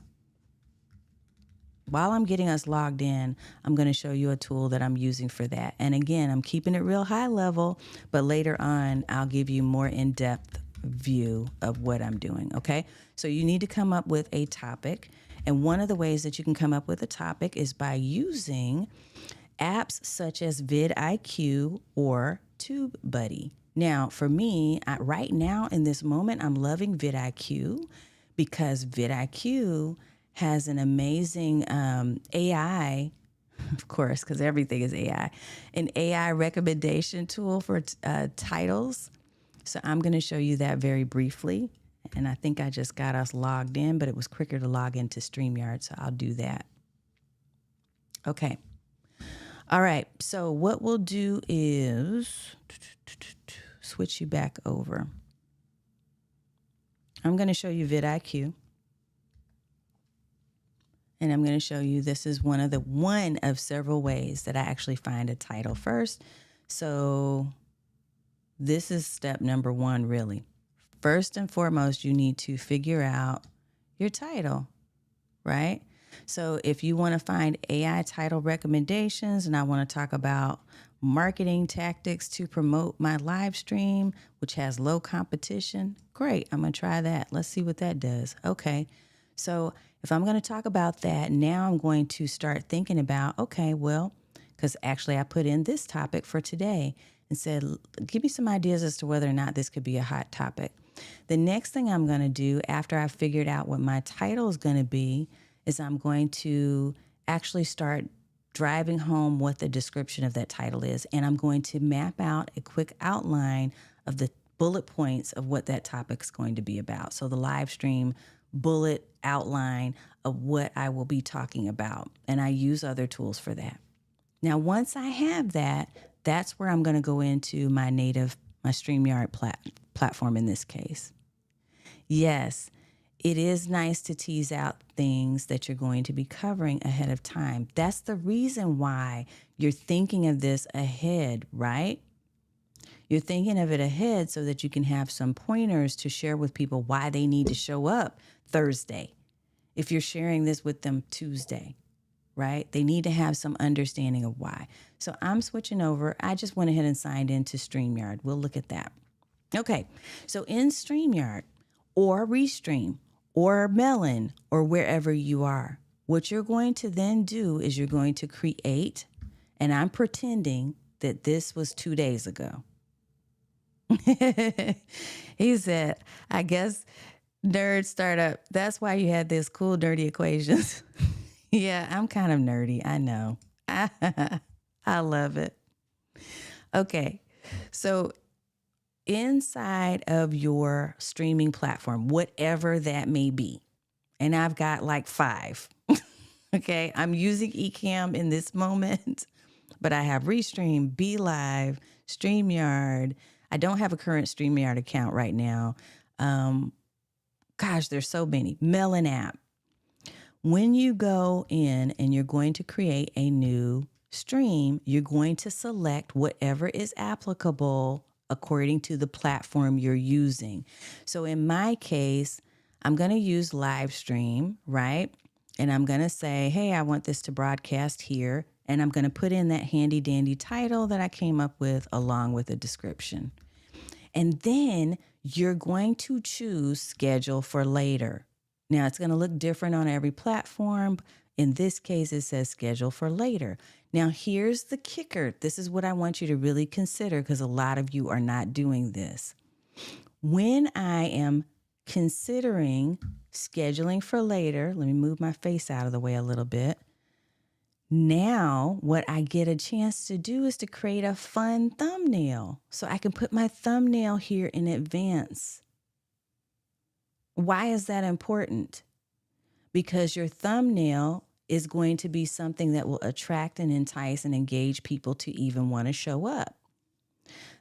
while I'm getting us logged in, I'm going to show you a tool that I'm using for that. And again, I'm keeping it real high level, but later on, I'll give you more in-depth view of what I'm doing, okay? So you need to come up with a topic. And one of the ways that you can come up with a topic is by using apps such as vidIQ or TubeBuddy. Now, for me, right now in this moment, I'm loving vidIQ because vidIQ has an amazing AI, of course, because everything is AI, an AI recommendation tool for titles. So I'm going to show you that very briefly. And I think I just got us logged in, but it was quicker to log into StreamYard, so I'll do that. Okay. All right. So what we'll do is switch you back over. I'm going to show you vidIQ. And I'm going to show you this is one of several ways that I actually find a title first. So this is step number one, really. First and foremost, you need to figure out your title, right? So if you want to find AI title recommendations, and I want to talk about marketing tactics to promote my live stream, which has low competition, great. I'm going to try that. Let's see what that does. Okay. So if I'm going to talk about that, now I'm going to start thinking about, okay, well, because actually I put in this topic for today and said, give me some ideas as to whether or not this could be a hot topic. The next thing I'm going to do after I've figured out what my title is going to be is I'm going to actually start driving home what the description of that title is. And I'm going to map out a quick outline of the bullet points of what that topic is going to be about. So the live stream bullet outline of what I will be talking about. And I use other tools for that. Now, once I have that, that's where I'm going to go into my StreamYard platform in this case. Yes, it is nice to tease out things that you're going to be covering ahead of time. That's the reason why you're thinking of this ahead, right? You're thinking of it ahead so that you can have some pointers to share with people why they need to show up Thursday. If you're sharing this with them Tuesday, right? They need to have some understanding of why. So I'm switching over. I just went ahead and signed into StreamYard. We'll look at that. Okay. So in StreamYard, or Restream or Melon or wherever you are. What you're going to then do is you're going to create, and I'm pretending that this was 2 days ago. He said, I guess nerd startup. That's why you had this cool dirty equations. Yeah, I'm kind of nerdy. I know. I love it. Okay. So inside of your streaming platform, whatever that may be, and I've got like 5. Okay. I'm using Ecamm in this moment, but I have Restream, Be Live, StreamYard. I don't have a current StreamYard account right now. Gosh, there's so many. Melon app. When you go in and you're going to create a new stream, you're going to select whatever is applicable according to the platform you're using. So in my case, I'm going to use live stream, right? And I'm going to say, hey, I want this to broadcast here. And I'm going to put in that handy dandy title that I came up with along with a description. And then you're going to choose schedule for later. Now, it's going to look different on every platform. In this case, it says schedule for later. Now, here's the kicker. This is what I want you to really consider because a lot of you are not doing this. When I am considering scheduling for later, let me move my face out of the way a little bit. Now, what I get a chance to do is to create a fun thumbnail. So I can put my thumbnail here in advance. Why is that important? Because your thumbnail is going to be something that will attract and entice and engage people to even want to show up.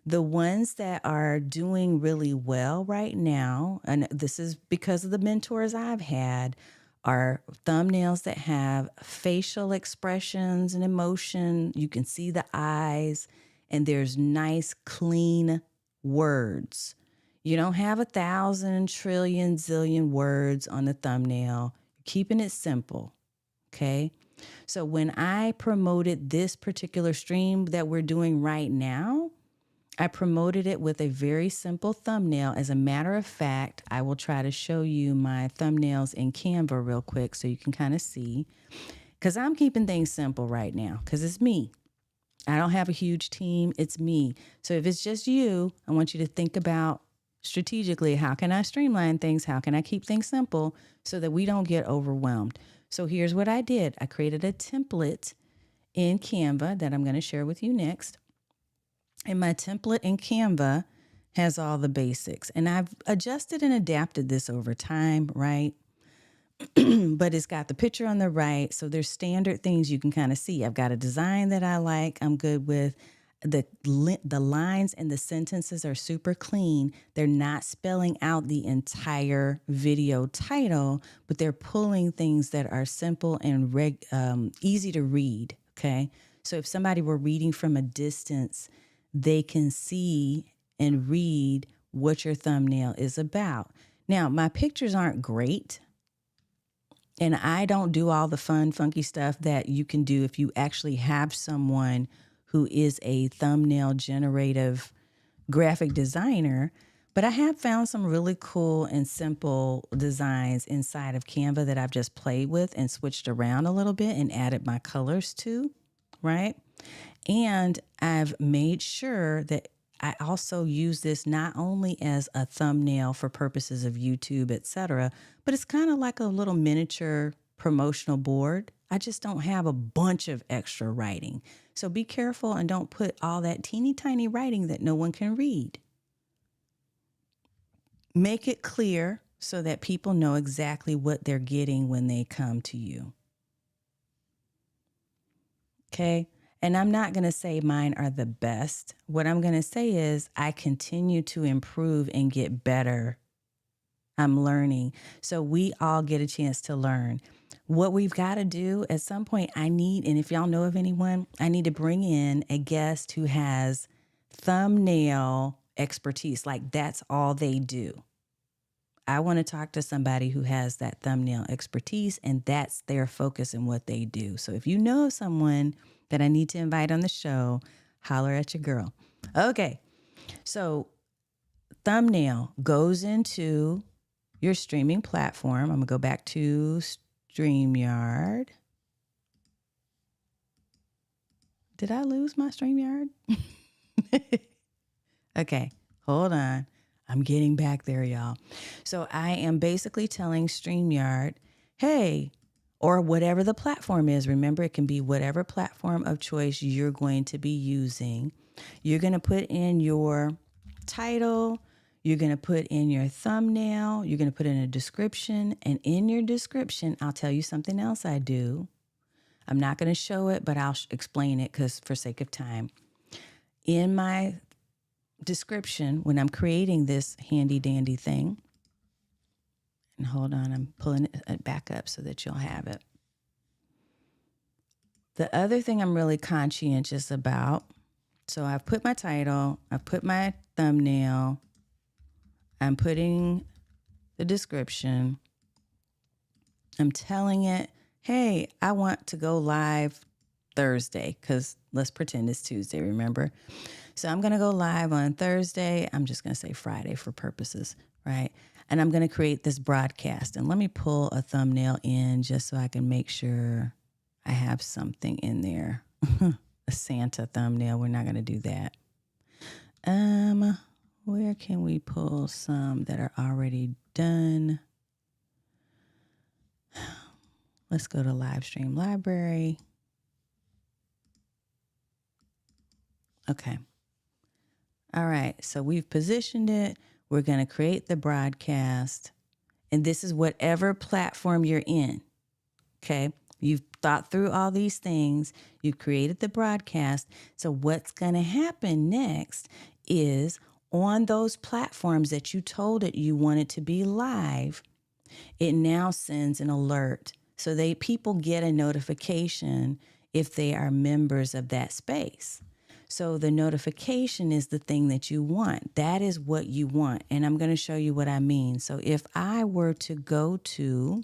The ones that are doing really well right now, and this is because of the mentors I've had, are thumbnails that have facial expressions and emotion. You can see the eyes, and there's nice, clean words. You don't have 1,000 trillion zillion words on the thumbnail. You're keeping it simple, okay? So when I promoted this particular stream that we're doing right now, I promoted it with a very simple thumbnail. As a matter of fact, I will try to show you my thumbnails in Canva real quick so you can kind of see. Because I'm keeping things simple right now because it's me. I don't have a huge team. It's me. So if it's just you, I want you to think about strategically, how can I streamline things? How can I keep things simple so that we don't get overwhelmed? So here's what I did. I created a template in Canva that I'm going to share with you next. And my template in Canva has all the basics. And I've adjusted and adapted this over time, right? But it's got the picture on the right. So there's standard things you can kind of see. I've got a design that I like. I'm good with the lines and the sentences are super clean. They're not spelling out the entire video title, but they're pulling things that are simple and easy to read. Okay. So if somebody were reading from a distance, they can see and read what your thumbnail is about. Now, my pictures aren't great, and I don't do all the fun, funky stuff that you can do if you actually have someone who is a thumbnail generative graphic designer. But I have found some really cool and simple designs inside of Canva that I've just played with and switched around a little bit and added my colors to, right? And I've made sure that I also use this not only as a thumbnail for purposes of YouTube, etc., but it's kind of like a little miniature promotional board. I just don't have a bunch of extra writing. So be careful and don't put all that teeny tiny writing that no one can read. Make it clear so that people know exactly what they're getting when they come to you. Okay? And I'm not going to say mine are the best. What I'm going to say is I continue to improve and get better. I'm learning. So we all get a chance to learn. What we've got to do at some point, and if y'all know of anyone, I need to bring in a guest who has thumbnail expertise. Like that's all they do. I want to talk to somebody who has that thumbnail expertise and that's their focus in what they do. So if you know of someone that I need to invite on the show, holler at your girl. Okay. So thumbnail goes into your streaming platform. I'm going to go back to StreamYard. Did I lose my StreamYard? Okay, hold on. I'm getting back there, y'all. So I am basically telling StreamYard, hey, or whatever the platform is. Remember, it can be whatever platform of choice you're going to be using. You're going to put in your title. You're going to put in your thumbnail. You're going to put in a description. And in your description, I'll tell you something else I do. I'm not going to show it, but I'll explain it because for sake of time. In my description, when I'm creating this handy dandy thing, and hold on, I'm pulling it back up so that you'll have it. The other thing I'm really conscientious about, so I've put my title, I've put my thumbnail, I'm putting the description, I'm telling it, hey, I want to go live Thursday, because let's pretend it's Tuesday, remember? So I'm going to go live on Thursday. I'm just going to say Friday for purposes, right? And I'm going to create this broadcast. And let me pull a thumbnail in just so I can make sure I have something in there. A Santa thumbnail. We're not going to do that. Where can we pull some that are already done? Let's go to live stream library. Okay. All right. So we've positioned it. We're going to create the broadcast. And this is whatever platform you're in. Okay. You've thought through all these things. You've created the broadcast. So what's going to happen next is on those platforms that you told it you wanted to be live, it now sends an alert. So people get a notification if they are members of that space. So the notification is the thing that you want. That is what you want. And I'm going to show you what I mean. So if I were to go to,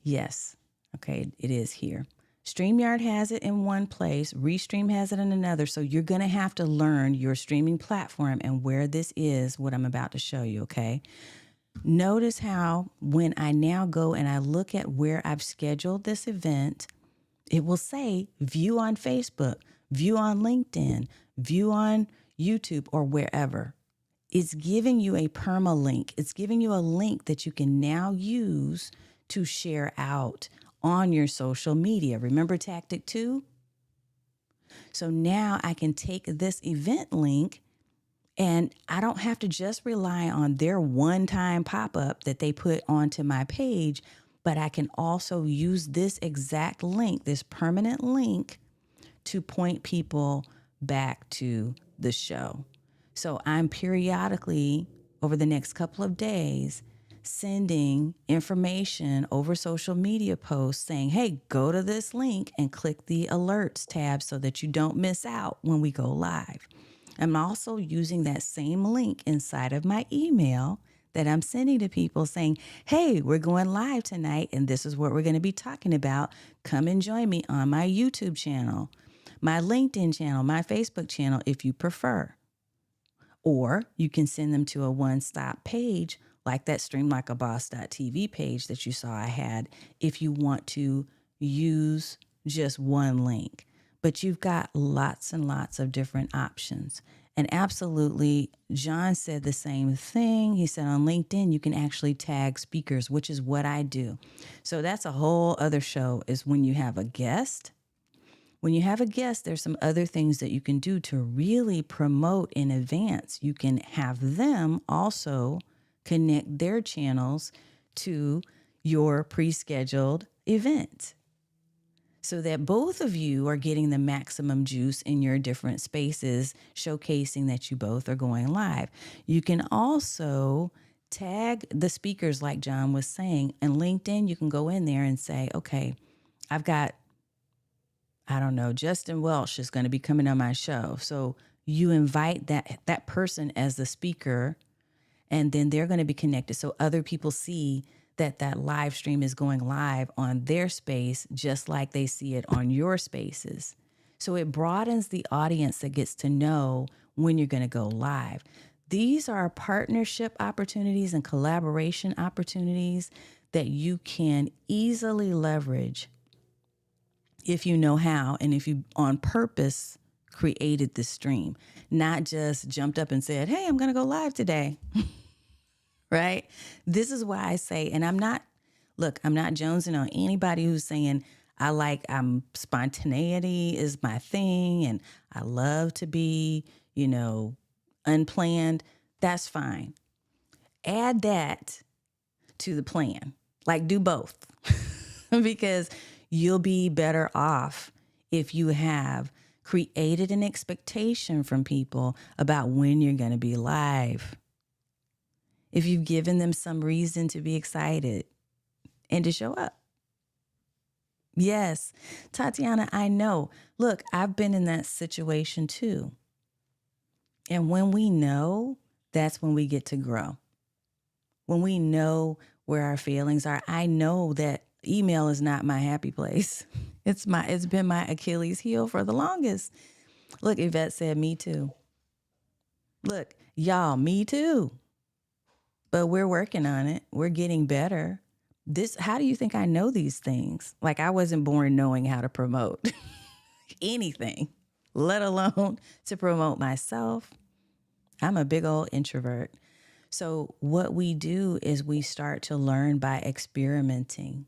yes, okay, it is here. StreamYard has it in one place. Restream has it in another. So you're going to have to learn your streaming platform and where this is, what I'm about to show you, okay? Notice how when I now go and I look at where I've scheduled this event, it will say view on Facebook, view on LinkedIn, view on YouTube, or wherever. It's giving you a permalink. It's giving you a link that you can now use to share out on your social media. Remember tactic 2? So now I can take this event link and I don't have to just rely on their one-time pop-up that they put onto my page, but I can also use this exact link, this permanent link, to point people back to the show. So I'm periodically, over the next couple of days, sending information over social media posts saying, hey, go to this link and click the alerts tab so that you don't miss out when we go live. I'm also using that same link inside of my email that I'm sending to people saying, hey, we're going live tonight and this is what we're going to be talking about. Come and join me on my YouTube channel, my LinkedIn channel, my Facebook channel, if you prefer. Or you can send them to a one-stop page like that streamlikeaboss.tv page that you saw I had if you want to use just one link. But you've got lots and lots of different options. And absolutely, John said the same thing. He said on LinkedIn, you can actually tag speakers, which is what I do. So that's a whole other show, is when you have a guest. When you have a guest, there's some other things that you can do to really promote in advance. You can have them also connect their channels to your pre-scheduled event, so that both of you are getting the maximum juice in your different spaces, showcasing that you both are going live. You can also tag the speakers like John was saying. And LinkedIn, you can go in there and say, okay, I've got, I don't know, Justin Welsh is going to be coming on my show. So you invite that person as the speaker, and then they're going to be connected so other people see that live stream is going live on their space, just like they see it on your spaces. So it broadens the audience that gets to know when you're going to go live. These are partnership opportunities and collaboration opportunities that you can easily leverage if you know how and if you on purpose created the stream, not just jumped up and said, "Hey, I'm going to go live today." Right? This is why I say, and I'm not jonesing on anybody who's saying, spontaneity is my thing and I love to be, unplanned. That's fine. Add that to the plan. Like, do both because you'll be better off if you have created an expectation from people about when you're going to be live. If you've given them some reason to be excited and to show up. Yes, Tatiana, I know. Look, I've been in that situation too. And when we know, that's when we get to grow. When we know where our feelings are, I know that email is not my happy place. It's been my Achilles heel for the longest. Look, Yvette said me too. Look, y'all, me too. But we're working on it. We're getting better. How do you think I know these things? Like, I wasn't born knowing how to promote anything, let alone to promote myself. I'm a big old introvert. So what we do is we start to learn by experimenting.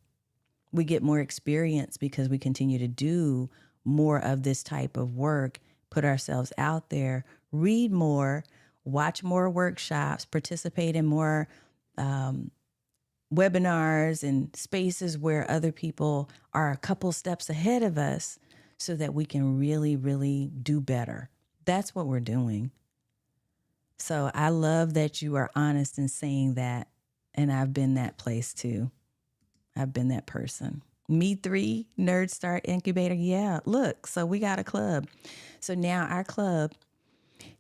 We get more experience because we continue to do more of this type of work, put ourselves out there, read more, watch more workshops, participate in more webinars and spaces where other people are a couple steps ahead of us so that we can really, really do better. That's what we're doing. So I love that you are honest in saying that. And I've been that place too. I've been that person. Me 3, Nerd Start Incubator. Yeah, look, so we got a club. So now our club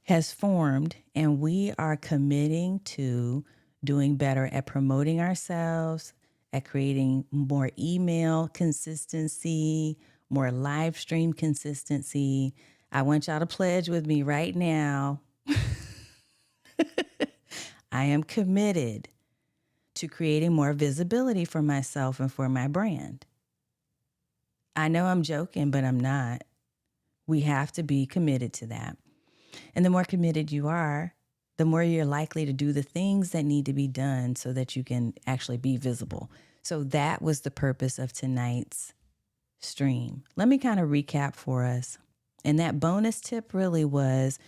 has formed and we are committing to doing better at promoting ourselves, at creating more email consistency, more live stream consistency. I want y'all to pledge with me right now. I am committed to creating more visibility for myself and for my brand. I know I'm joking, but I'm not. We have to be committed to that. And the more committed you are, the more you're likely to do the things that need to be done so that you can actually be visible. So that was the purpose of tonight's stream. Let me kind of recap for us. And that bonus tip really was,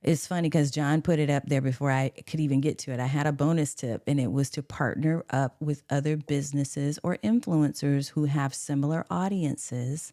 it's funny because John put it up there before I could even get to it. I had a bonus tip, and it was to partner up with other businesses or influencers who have similar audiences,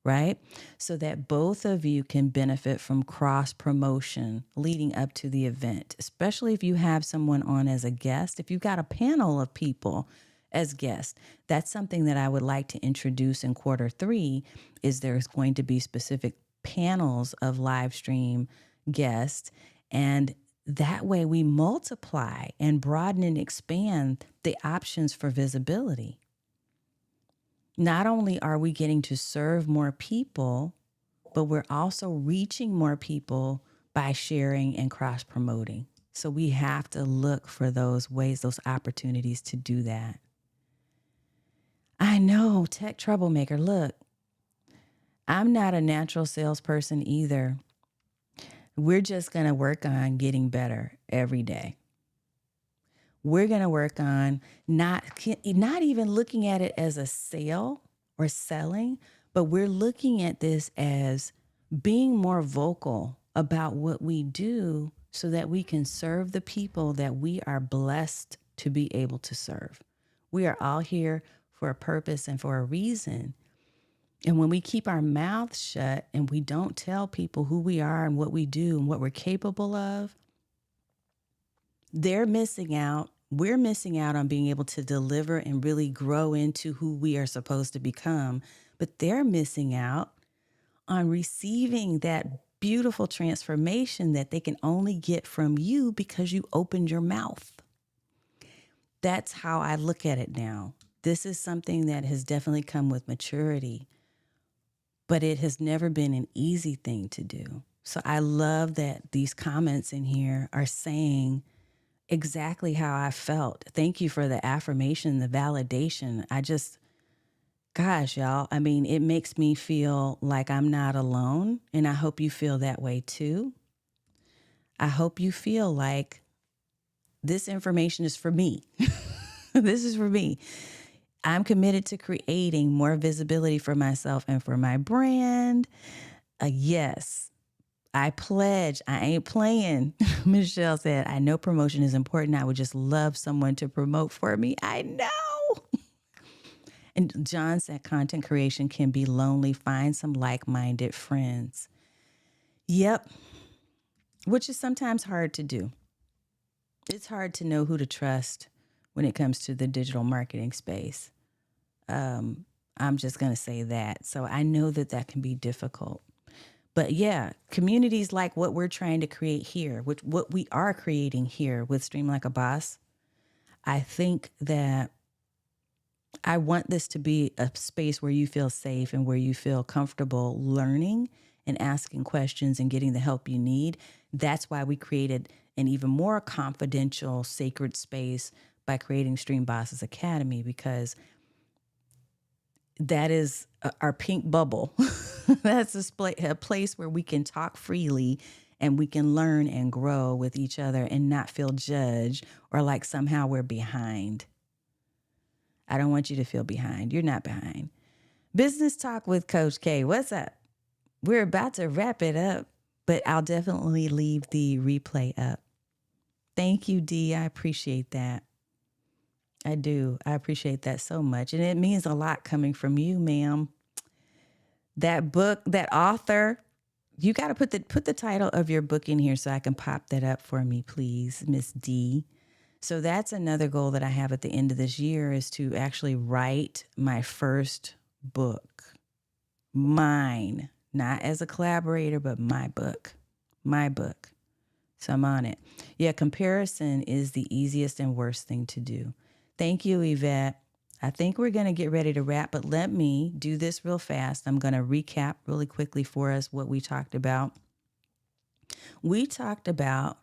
right? So that both of you can benefit from cross promotion leading up to the event, especially if you have someone on as a guest. If you've got a panel of people as guests, that's something that I would like to introduce in Q3 is there's going to be specific panels of live stream guests, and that way we multiply and broaden and expand the options for visibility. Not only are we getting to serve more people, but we're also reaching more people by sharing and cross promoting. So we have to look for those ways, those opportunities to do that. I know, tech troublemaker. Look, I'm not a natural salesperson either. We're just going to work on getting better every day. We're going to work on not even looking at it as a sale or selling, but we're looking at this as being more vocal about what we do so that we can serve the people that we are blessed to be able to serve. We are all here for a purpose and for a reason. And when we keep our mouths shut and we don't tell people who we are and what we do and what we're capable of, they're missing out. We're missing out on being able to deliver and really grow into who we are supposed to become. But they're missing out on receiving that beautiful transformation that they can only get from you because you opened your mouth. That's how I look at it now. This is something that has definitely come with maturity. But it has never been an easy thing to do. So I love that these comments in here are saying exactly how I felt. Thank you for the affirmation, the validation. Gosh, y'all, I mean, it makes me feel like I'm not alone. And I hope you feel that way too. I hope you feel like this information is for me. This is for me. I'm committed to creating more visibility for myself and for my brand. Yes, I pledge. I ain't playing. Michelle said, I know promotion is important. I would just love someone to promote for me. I know. And John said, content creation can be lonely. Find some like minded friends. Yep. Which is sometimes hard to do. It's hard to know who to trust when it comes to the digital marketing space. I'm just going to say that. So I know that that can be difficult. But yeah, communities like what we're trying to create here, which what we are creating here with Stream Like a Boss, I think that I want this to be a space where you feel safe and where you feel comfortable learning and asking questions and getting the help you need. That's why we created an even more confidential, sacred space by creating Stream Bosses Academy, because that is our pink bubble. That's a place where we can talk freely and we can learn and grow with each other and not feel judged or like somehow we're behind. I don't want you to feel behind. You're not behind. Business Talk with Coach K. What's up? We're about to wrap it up, but I'll definitely leave the replay up. Thank you, Dee. I appreciate that. I do. I appreciate that so much. And it means a lot coming from you, ma'am. That book, that author, you got to put the title of your book in here so I can pop that up for me, please, Miss D. So that's another goal that I have at the end of this year, is to actually write my first book. Mine, not as a collaborator, but my book. My book. So I'm on it. Yeah, comparison is the easiest and worst thing to do. Thank you, Yvette. I think we're going to get ready to wrap, but let me do this real fast. I'm going to recap really quickly for us what we talked about. We talked about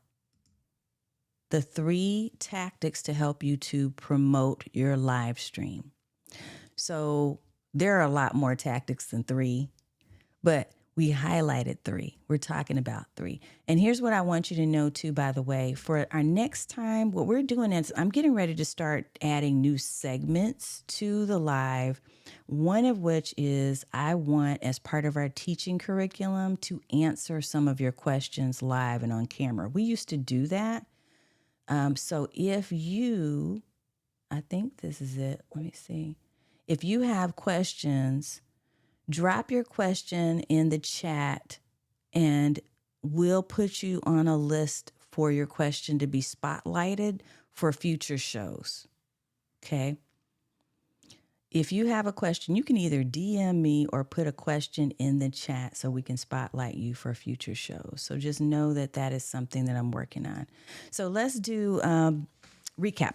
the 3 tactics to help you to promote your live stream. So there are a lot more tactics than 3, but we highlighted 3. We're talking about 3. And here's what I want you to know too, by the way. For our next time, what we're doing is I'm getting ready to start adding new segments to the live. One of which is I want, as part of our teaching curriculum, to answer some of your questions live and on camera. We used to do that. So if you, I think this is it. Let me see. If you have questions, drop your question in the chat and we'll put you on a list for your question to be spotlighted for future shows. Okay. If you have a question, you can either DM me or put a question in the chat so we can spotlight you for future shows. So just know that that is something that I'm working on. So let's do recap.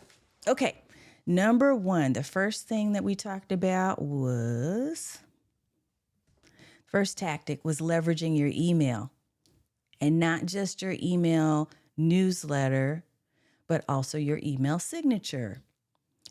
Okay. Number 1, the first thing that we talked about was, first tactic was leveraging your email, and not just your email newsletter, but also your email signature.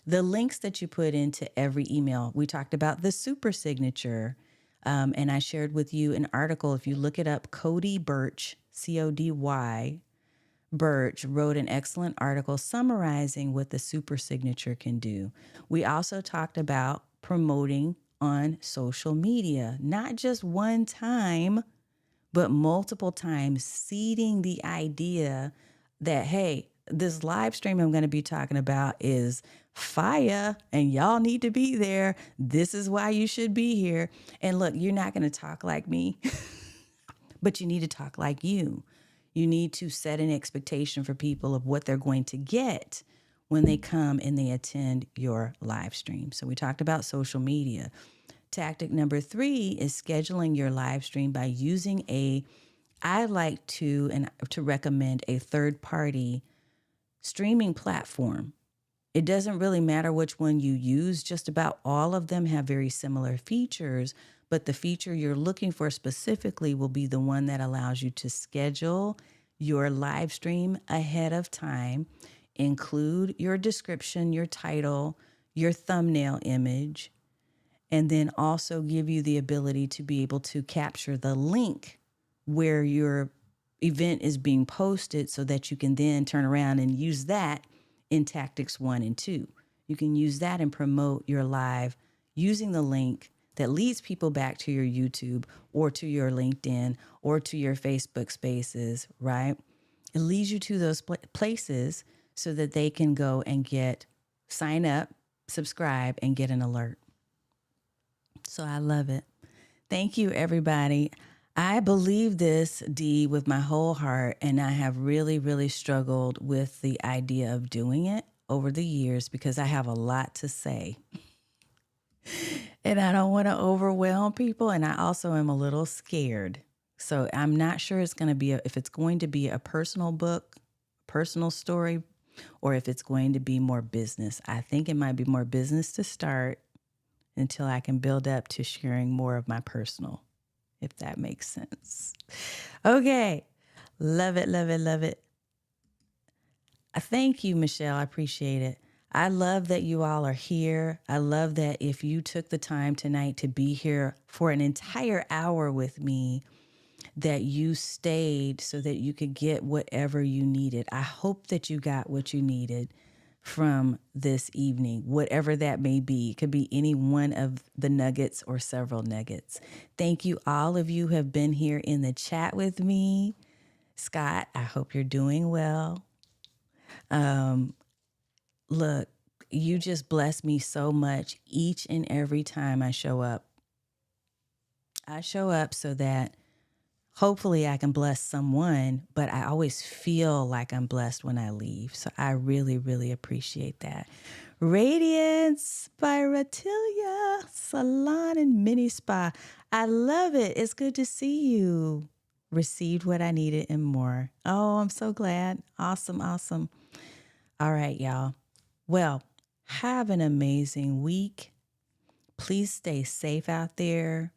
The links that you put into every email. We talked about the super signature. And I shared with you an article. If you look it up, Cody Birch, Cody Birch, wrote an excellent article summarizing what the super signature can do. We also talked about promoting on social media, not just one time, but multiple times, seeding the idea that, hey, this live stream I'm going to be talking about is fire and y'all need to be there. This is why you should be here. And look, you're not going to talk like me, but you need to talk like you. You need to set an expectation for people of what they're going to get when they come and they attend your live stream. So we talked about social media. Tactic number 3 is scheduling your live stream by using I like to recommend a third-party streaming platform. It doesn't really matter which one you use. Just about all of them have very similar features, but the feature you're looking for specifically will be the one that allows you to schedule your live stream ahead of time, include your description, your title, your thumbnail image, and then also give you the ability to be able to capture the link where your event is being posted so that you can then turn around and use that in tactics 1 and 2. You can use that and promote your live using the link that leads people back to your YouTube or to your LinkedIn or to your Facebook spaces, right? It leads you to those places so that they can go and sign up, subscribe, and get an alert. So I love it. Thank you, everybody. I believe this, Dee, with my whole heart, and I have really, really struggled with the idea of doing it over the years because I have a lot to say. And I don't want to overwhelm people, and I also am a little scared. So I'm not sure if it's going to be a personal book, personal story, or if it's going to be more business. I think it might be more business to start until I can build up to sharing more of my personal, if that makes sense. Okay. Love it, love it, love it. Thank you, Michelle. I appreciate it. I love that you all are here. I love that if you took the time tonight to be here for an entire hour with me, that you stayed so that you could get whatever you needed. I hope that you got what you needed from this evening, whatever that may be. It could be any one of the nuggets or several nuggets. Thank you. All of you have been here in the chat with me. Scott, I hope you're doing well. Look, you just bless me so much each and every time I show up. I show up so that hopefully I can bless someone, but I always feel like I'm blessed when I leave. So I really, really appreciate that. Radiance by Ratilia Salon and Mini Spa. I love it. It's good to see you. Received what I needed and more. Oh, I'm so glad. Awesome, awesome. All right, y'all. Well, have an amazing week. Please stay safe out there.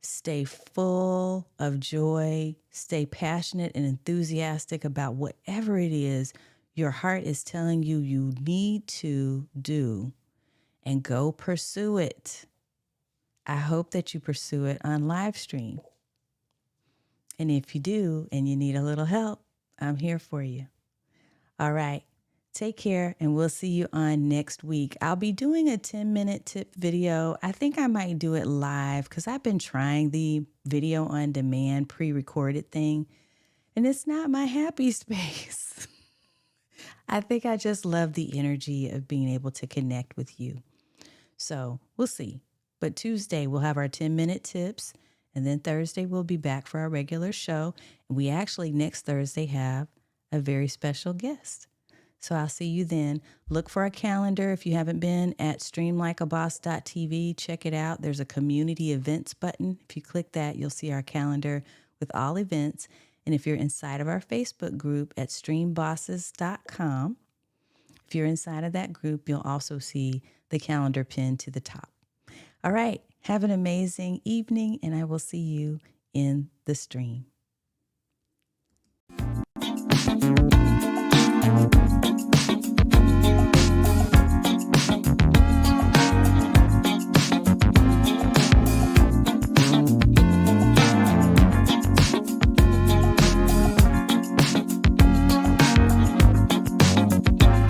Stay full of joy. Stay passionate and enthusiastic about whatever it is your heart is telling you you need to do, and go pursue it. I hope that you pursue it on live stream. And if you do and you need a little help, I'm here for you. All right. Take care, and we'll see you on next week. I'll be doing a 10-minute tip video. I think I might do it live because I've been trying the video on demand pre-recorded thing, and it's not my happy space. I think I just love the energy of being able to connect with you. So we'll see. But Tuesday, we'll have our 10-minute tips, and then Thursday, we'll be back for our regular show. And we actually, next Thursday, have a very special guest. So I'll see you then. Look for our calendar. If you haven't been at streamlikeaboss.tv, check it out. There's a community events button. If you click that, you'll see our calendar with all events. And if you're inside of our Facebook group at streambosses.com, if you're inside of that group, you'll also see the calendar pinned to the top. All right. Have an amazing evening, and I will see you in the stream.